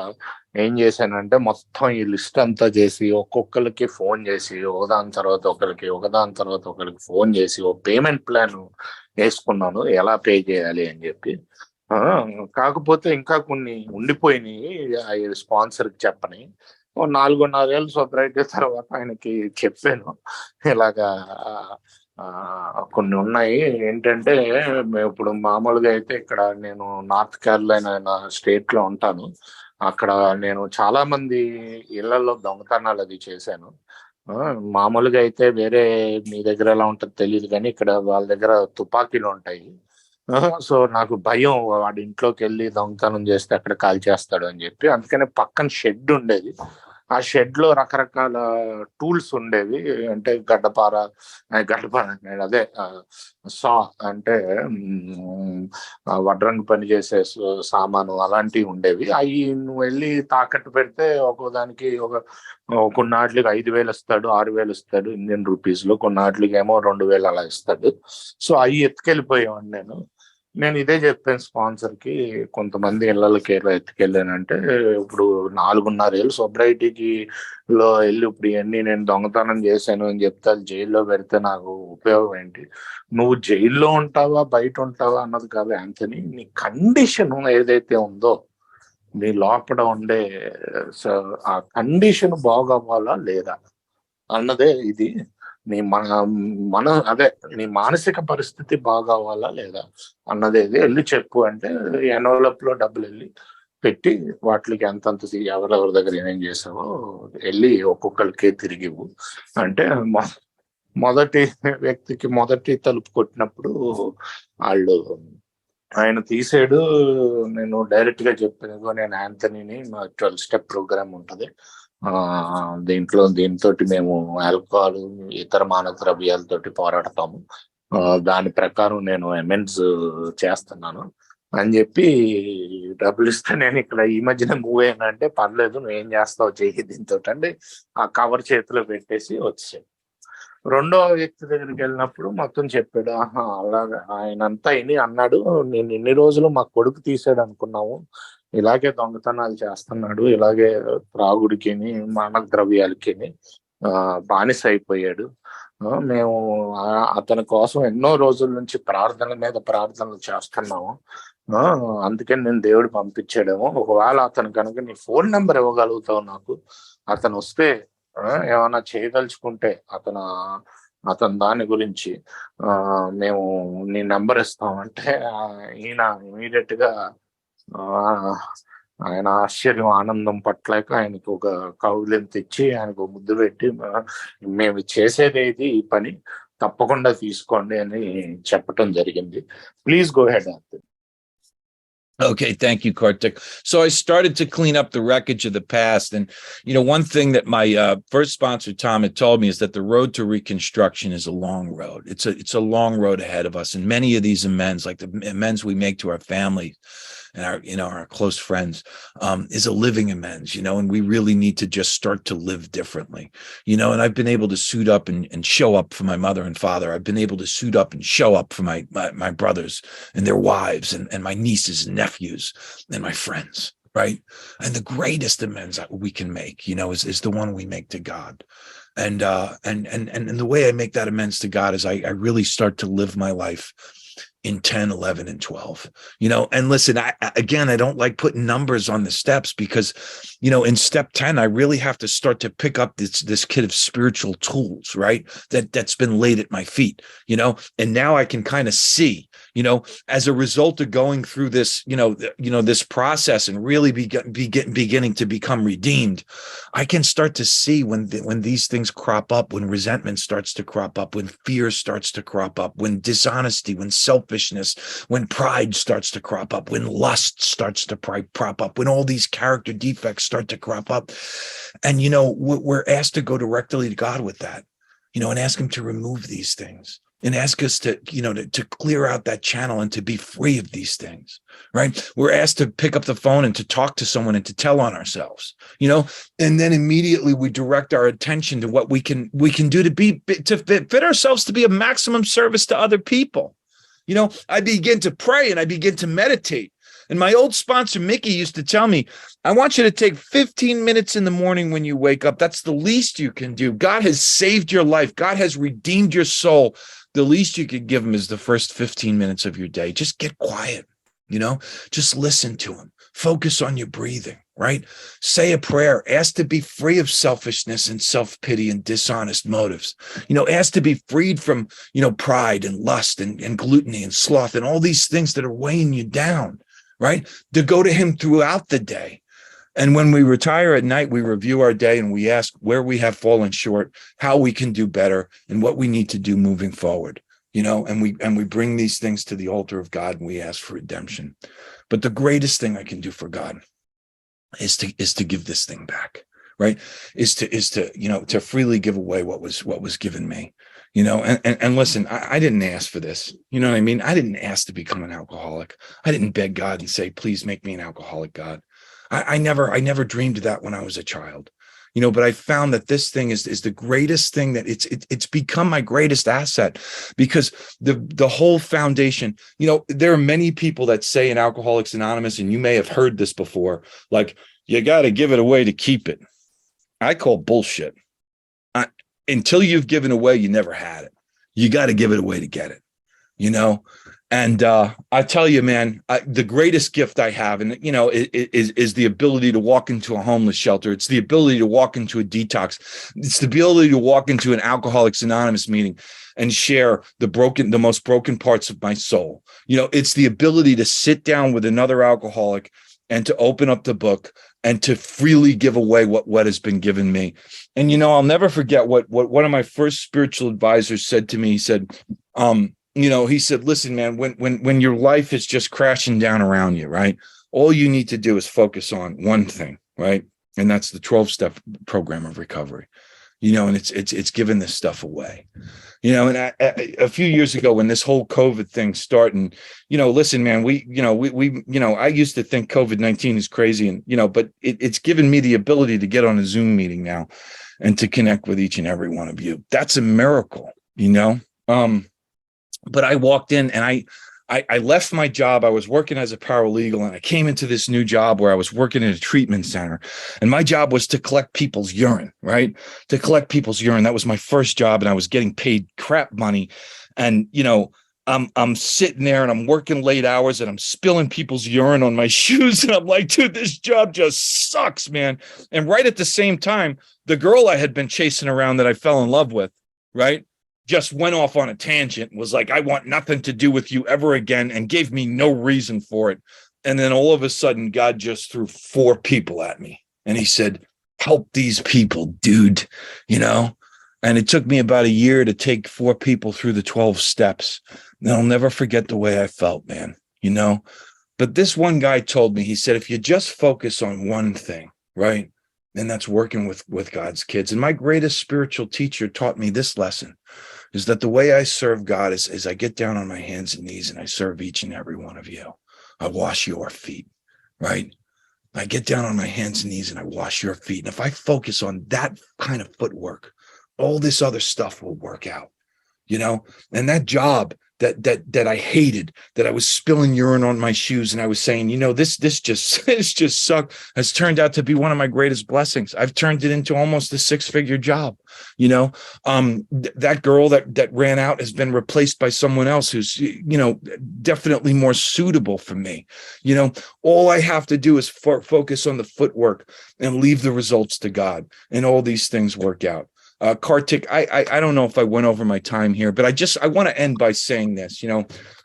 ఏం చేశానంటే మొత్తం ఈ లిస్ట్ అంతా చేసి ఒక్కొక్కరికి ఫోన్ చేసి ఒకదాని తర్వాత ఒకరికి ఫోన్ చేసి ఓ పేమెంట్ ప్లాన్ వేసుకున్నాను ఎలా పే చేయాలి అని చెప్పి. కాకపోతే ఇంకా కొన్ని ఉండిపోయినాయి స్పాన్సర్కి చెప్పని. 4.5 ఏళ్ళు సొబ్రైటీ తర్వాత ఆయనకి చెప్పాను ఇలాగా కొన్ని ఉన్నాయి ఏంటంటే, ఇప్పుడు మామూలుగా అయితే ఇక్కడ నేను నార్త్ కేరళైనా స్టేట్ లో ఉంటాను. అక్కడ నేను చాలా మంది ఇళ్లలో దొంగతనాలు అది చేశాను. మామూలుగా అయితే వేరే మీ దగ్గర ఎలా ఉంటుందో తెలియదు కానీ ఇక్కడ వాళ్ళ దగ్గర తుపాకీలు ఉంటాయి. సో నాకు భయం వాడి ఇంట్లోకి వెళ్ళి దొంగతనం చేస్తే అక్కడ కాల్ చేస్తాడు అని చెప్పి, అందుకనే పక్కన షెడ్ ఉండేది. ఆ షెడ్ లో రకరకాల టూల్స్ ఉండేవి. అంటే గడ్డపార అదే సా అంటే వడ్రంగి పని చేసే సామాను అలాంటివి ఉండేవి. అవి నువ్వు వెళ్ళి తాకట్టు పెడితే ఒక్కోదానికి కొన్నాట్లకి 5,000 ఇస్తాడు, 6,000 ఇస్తాడు ఇండియన్ రూపీస్ లో, కొన్నాట్లకి ఏమో 2,000 అలా ఇస్తాడు. సో అవి ఎత్తుకెళ్ళిపోయాను నేను ఇదే చెప్పాను స్పాన్సర్ కి. కొంతమంది ఇళ్ళకి ఎత్తుకెళ్ళానంటే ఇప్పుడు 4.5 ఏళ్ళు సొబ్రైటీకి లో వెళ్ళి ఇప్పుడు ఇవన్నీ నేను దొంగతనం చేశాను అని చెప్తే జైల్లో పెడితే నాకు ఉపయోగం ఏంటి? నువ్వు జైల్లో ఉంటావా బయట ఉంటావా అన్నది కాదు యాంథనీ, నీ కండిషన్ ఏదైతే ఉందో నీ లోపల ఉండే ఆ కండిషన్ బాగవ్వాలా లేదా అన్నదే ఇది. నీ అదే నీ మానసిక పరిస్థితి బాగవ్వాలా లేదా అన్నదేది వెళ్ళి చెప్పు అంటే ఎన్వలప్ లో డబ్బులు వెళ్ళి పెట్టి వాటికి ఎంతంత ఎవరెవరి దగ్గర ఏమేం చేసావో వెళ్ళి ఒక్కొక్కరికి తిరిగివు అంటే, మొదటి వ్యక్తికి మొదటి తలుపు కొట్టినప్పుడు ఆయన తీసాడు. నేను డైరెక్ట్ గా చెప్పాను, నేను యాంథనీని, మా 12 స్టెప్ ప్రోగ్రామ్ ఉంటది, దీంతో మేము ఆల్కహాల్ ఇతర మానవ ద్రవ్యాలతోటి పోరాడతాము, దాని ప్రకారం నేను అమెండ్స్ చేస్తున్నాను అని చెప్పి డబ్బులు ఇస్తే, నేను ఇక్కడ ఈ మధ్యన మూవ్ అయ్యానంటే పర్లేదు నువ్వేం చేస్తావు చెయ్యి దీంతో అంటే ఆ కవర్ చేతిలో పెట్టేసి వచ్చాడు. రెండో వ్యక్తి దగ్గరికి వెళ్ళినప్పుడు మొత్తం చెప్పాడు. అలాగా ఆయనంతా ఇని అన్నాడు, నేను ఇన్ని రోజులు మా కొడుకు తీసాడు అనుకున్నాము, ఇలాగే దొంగతనాలు చేస్తున్నాడు, ఇలాగే త్రాగుడికి మానవ ద్రవ్యాలకి బానిస అయిపోయాడు. మేము అతని కోసం ఎన్నో రోజుల నుంచి ప్రార్థనల మీద ప్రార్థనలు చేస్తున్నాము, అందుకని నేను దేవుడు పంపించాడేమో, ఒకవేళ అతను కనుక నీ ఫోన్ నెంబర్ ఇవ్వగలుగుతావు నాకు, అతను వస్తే ఏమైనా చేయదలుచుకుంటే అతను దాని గురించి మేము నీ నెంబర్ ఇస్తామంటే ఈయన ఇమీడియట్ గా ఆయన ఆశ్చర్యం ఆనందం పట్టలేక ఆయనకు ఒక కౌలింత ఇచ్చి ఆయనకు ముద్దు పెట్టి, మేము చేసేది ఈ పని తప్పకుండా తీసుకోండి అని చెప్పటం జరిగింది. Please go head. Okay, thank you, Kartik. So I started to clean up the wreckage of the past. And, one thing that my first sponsor, Tom, had told me is that the road to reconstruction is a long road. It's a long road ahead of us. And many of these amends, like the amends we make to our family and our close friends, is a living amends, and we really need to just start to live differently, and I've been able to suit up and show up for my mother and father. I've been able to suit up and show up for my brothers and their wives and my nieces and nephews and my friends, right? And the greatest amends that we can make, is the one we make to God. And the way I make that amends to God is I really start to live my life in 10, 11, and 12, and listen, I don't like putting numbers on the steps because, in step 10, I really have to start to pick up this kit of spiritual tools, right? That's been laid at my feet, and now I can kind of see, as a result of going through this, this process and really beginning to become redeemed, I can start to see when these things crop up, when resentment starts to crop up, when fear starts to crop up, when dishonesty, when selfishness, when pride starts to crop up, when lust starts to prop up, when all these character defects start to crop up. And, we're asked to go directly to God with that, and ask him to remove these things and ask us to clear out that channel and to be free of these things, right? We're asked to pick up the phone and to talk to someone and to tell on ourselves, and then immediately we direct our attention to what we can do to fit ourselves to be of maximum service to other people. I begin to pray and I begin to meditate. And my old sponsor, Mickey, used to tell me, I want you to take 15 minutes in the morning when you wake up. That's the least you can do. God has saved your life. God has redeemed your soul. The least you could give him is the first 15 minutes of your day. Just get quiet, just listen to him. Focus on your breathing, right? Say a prayer. Ask to be free of selfishness and self-pity and dishonest motives. Ask to be freed from, pride and lust and gluttony and sloth and all these things that are weighing you down. Right? To go to him throughout the day. And when we retire at night, we review our day and we ask where we have fallen short, how we can do better, and what we need to do moving forward. And we bring these things to the altar of God and we ask for redemption. But the greatest thing I can do for God is to give this thing back, right? Is to freely give away what was given me. And listen, I didn't ask for this. You know what I mean? I didn't ask to become an alcoholic. I didn't beg God and say, please make me an alcoholic, God. I never dreamed of that when I was a child, but I found that this thing is the greatest thing, that it's become my greatest asset, because the whole foundation, there are many people that say in Alcoholics Anonymous, and you may have heard this before, like, you got to give it away to keep it. I call bullshit. Until you've given away, you never had it. You got to give it away to get it, And I tell you, man, the greatest gift I have, and is the ability to walk into a homeless shelter. It's the ability to walk into a detox. It's the ability to walk into an Alcoholics Anonymous meeting and share the most broken parts of my soul. It's the ability to sit down with another alcoholic and to open up the book and to freely give away what has been given me. And, I'll never forget what one of my first spiritual advisors said to me. He said, he said, listen, man, when your life is just crashing down around you, right? All you need to do is focus on one thing, right? And that's the 12-step program of recovery, and it's giving this stuff away. And a few years ago when this whole COVID thing started, listen, man, I used to think COVID-19 is crazy, and, but it's given me the ability to get on a Zoom meeting now and to connect with each and every one of you. That's a miracle, but I walked in and I left my job. I was working as a paralegal, and I came into this new job where I was working in a treatment center, and my job was to collect people's urine, right? To collect people's urine. That was my first job, and I was getting paid crap money. And, I'm sitting there and I'm working late hours and I'm spilling people's urine on my shoes. And I'm like, dude, this job just sucks, man. And right at the same time, the girl I had been chasing around that I fell in love with, right, just went off on a tangent, was like, I want nothing to do with you ever again, and gave me no reason for it. And then all of a sudden, God just threw 4 people at me. And he said, help these people, dude, And it took me about a year to take 4 people through the 12 steps. And I'll never forget the way I felt, man, But this one guy told me, he said, if you just focus on one thing, right, then that's working with God's kids. And my greatest spiritual teacher taught me this lesson, is that the way I serve God is I get down on my hands and knees and I serve each and every one of you. I wash your feet, right? I get down on my hands and knees and I wash your feet. And if I focus on that kind of footwork, all this other stuff will work out, and that job that I hated, that I was spilling urine on my shoes and I was saying, this just sucked, has turned out to be one of my greatest blessings. I've turned it into almost a 6-figure job. That girl that ran out has been replaced by someone else who's, definitely more suitable for me. All I have to do is focus on the footwork and leave the results to God, and all these things work out. Kartik, I don't know if I went over my time here, but I want to end by saying this,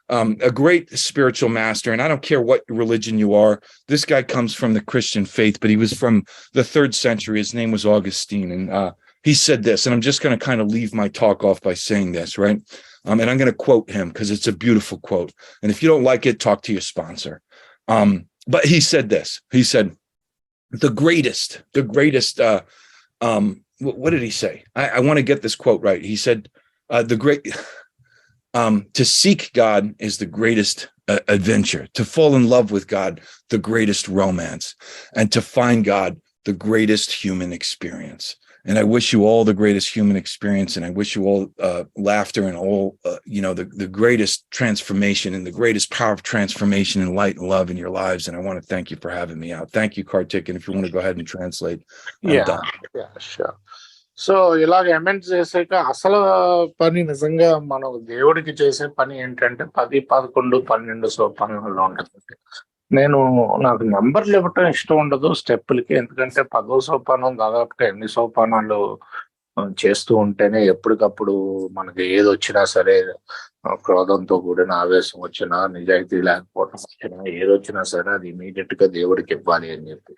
a great spiritual master, and I don't care what religion you are. This guy comes from the Christian faith, but he was from the 3rd century. His name was Augustine. And he said this, and I'm just going to kind of leave my talk off by saying this, right? And I'm going to quote him because it's a beautiful quote. And if you don't like it, talk to your sponsor. But he said this, he said, the greatest, what did he say? I want to get this quote right. He said, to seek God is the greatest adventure, to fall in love with God, the greatest romance, and to find God, the greatest human experience. And I wish you all the greatest human experience, and I wish you all laughter and all, the greatest transformation and the greatest power of transformation and light and love in your lives. And I want to thank you for having me out. Thank you, Kartik. And if you want to go ahead and translate, I'm done. Sure. So ఇలాగ amend చేసాక అసలు పని నిజంగా మనం దేవుడికి చేసే పని ఏంటంటే 10, 11, 12 సోపానాల్లో ఉంటుంది. నాకు నెంబర్లు ఇవ్వటం ఇష్టం ఉండదు స్టెప్పులకి, ఎందుకంటే 10వ సోపానం దాదాపుగా ఎన్ని సోపానాలు చేస్తూ ఉంటేనే ఎప్పటికప్పుడు మనకి ఏది వచ్చినా సరే, క్రోధంతో కూడిన ఆవేశం వచ్చినా, నిజాయితీ లేకపోవడం వచ్చినా, ఏది వచ్చినా సరే అది ఇమీడియట్ గా దేవుడికి ఇవ్వాలి అని చెప్పి.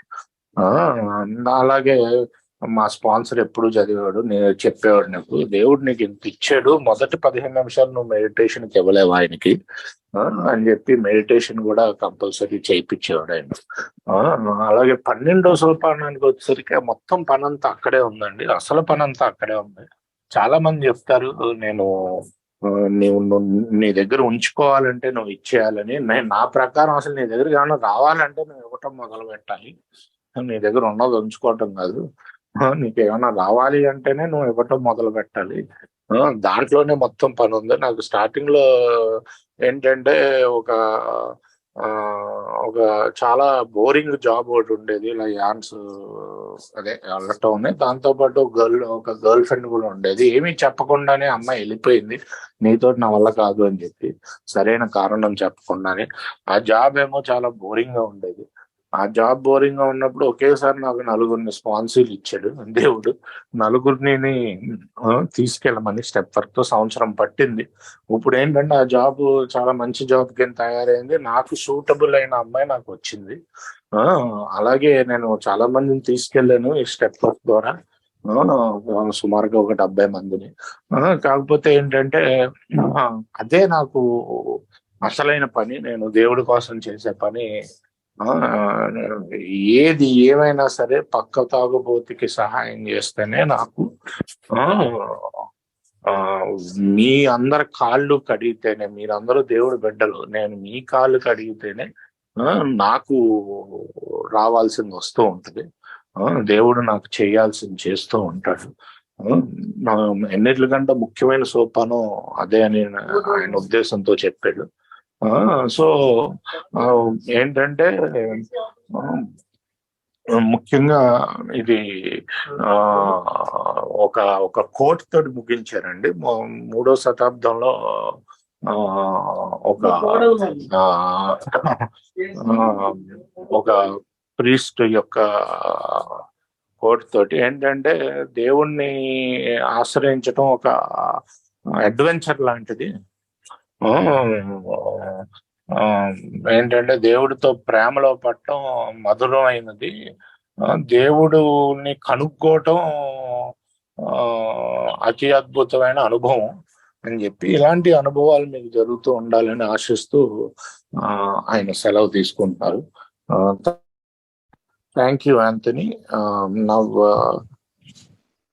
అలాగే మా స్పాన్సర్ ఎప్పుడు చదివాడు, నేను చెప్పేవాడు, నాకు దేవుడు నీకు ఇంత ఇచ్చాడు, మొదటి 15 నిమిషాలు నువ్వు మెడిటేషన్కి ఇవ్వలేవు ఆయనకి అని చెప్పి మెడిటేషన్ కూడా కంపల్సరీ చేయించేవాడు ఆయన. అలాగే 12వ సోపానానికి వచ్చేసరికి మొత్తం పనంతా అక్కడే ఉందండి, అసలు పనంతా అక్కడే ఉంది. చాలా మంది చెప్తారు నీవు నీ దగ్గర ఉంచుకోవాలంటే నువ్వు ఇచ్చేయాలని. నా ప్రకారం అసలు నీ దగ్గర ఏమైనా రావాలంటే నువ్వు ఇవ్వటం మొదలు పెట్టాలి, నీ దగ్గర ఉన్నది ఉంచుకోవటం కాదు. నీకు ఏమైనా రావాలి అంటేనే నువ్వు ఇవ్వటం మొదలు పెట్టాలి. దాంట్లోనే మొత్తం పని ఉంది. నాకు స్టార్టింగ్ లో ఏంటంటే ఒక చాలా బోరింగ్ జాబ్ ఒకటి ఉండేది, ఇలా యాన్స్ వెళ్ళటం. దాంతో పాటు ఒక గర్ల్ ఫ్రెండ్ కూడా ఉండేది. ఏమీ చెప్పకుండానే అమ్మాయి వెళ్ళిపోయింది, నీతో నా వల్ల కాదు అని చెప్పి, సరైన కారణం చెప్పకుండానే. ఆ జాబ్ ఏమో చాలా బోరింగ్ గా ఉండేది. ఆ జాబ్ బోరింగ్ గా ఉన్నప్పుడు ఒకేసారి నాకు 4 స్పాన్సర్లు ఇచ్చాడు దేవుడు. 4 తీసుకెళ్ళమని స్టెప్ వర్క్ తో సంవత్సరం పట్టింది. ఇప్పుడు ఏంటంటే ఆ జాబ్ చాలా మంచి జాబ్ కింద తయారైంది, నాకు సూటబుల్ అయిన అమ్మాయి నాకు వచ్చింది. అలాగే నేను చాలా మందిని తీసుకెళ్ళాను ఈ స్టెప్ వర్క్ ద్వారా, సుమారుగా ఒక 70 మందిని. కాకపోతే ఏంటంటే అదే నాకు అసలైన పని, నేను దేవుడి కోసం చేసే పని. ఏది ఏమైనా సరే పక్క తాగుబోతుకి సహాయం చేస్తేనే నాకు, మీ అందరి కాళ్ళు కడిగితేనే, మీరందరూ దేవుడి బిడ్డలు, నేను మీ కాళ్ళు కడిగితేనే నాకు రావాల్సింది వస్తూ ఉంటది. దేవుడు నాకు చేయాల్సింది చేస్తూ ఉంటాడు. ఎన్నిటికంటే ముఖ్యమైన సోపానం అదే అని ఆయన ఉద్దేశంతో చెప్పాడు. సో ఏంటంటే ముఖ్యంగా ఇది ఒక కోట్ తోటి ముగించారండి. 3వ శతాబ్దంలో ఒక ప్రీస్ట్ యొక్క కోట్ తోటి ఏంటంటే, దేవుణ్ణి ఆశ్రయించడం ఒక అడ్వెంచర్ లాంటిది. ఏంటంటే దేవుడితో ప్రేమలో పడటం మధురమైనది, దేవుడిని కనుక్కోవటం అతి అద్భుతమైన అనుభవం అని చెప్పి, ఇలాంటి అనుభవాలు మీకు జరుగుతూ ఉండాలని ఆశిస్తూ ఆయన సెలవు తీసుకుంటున్నారు. Thank you, Anthony.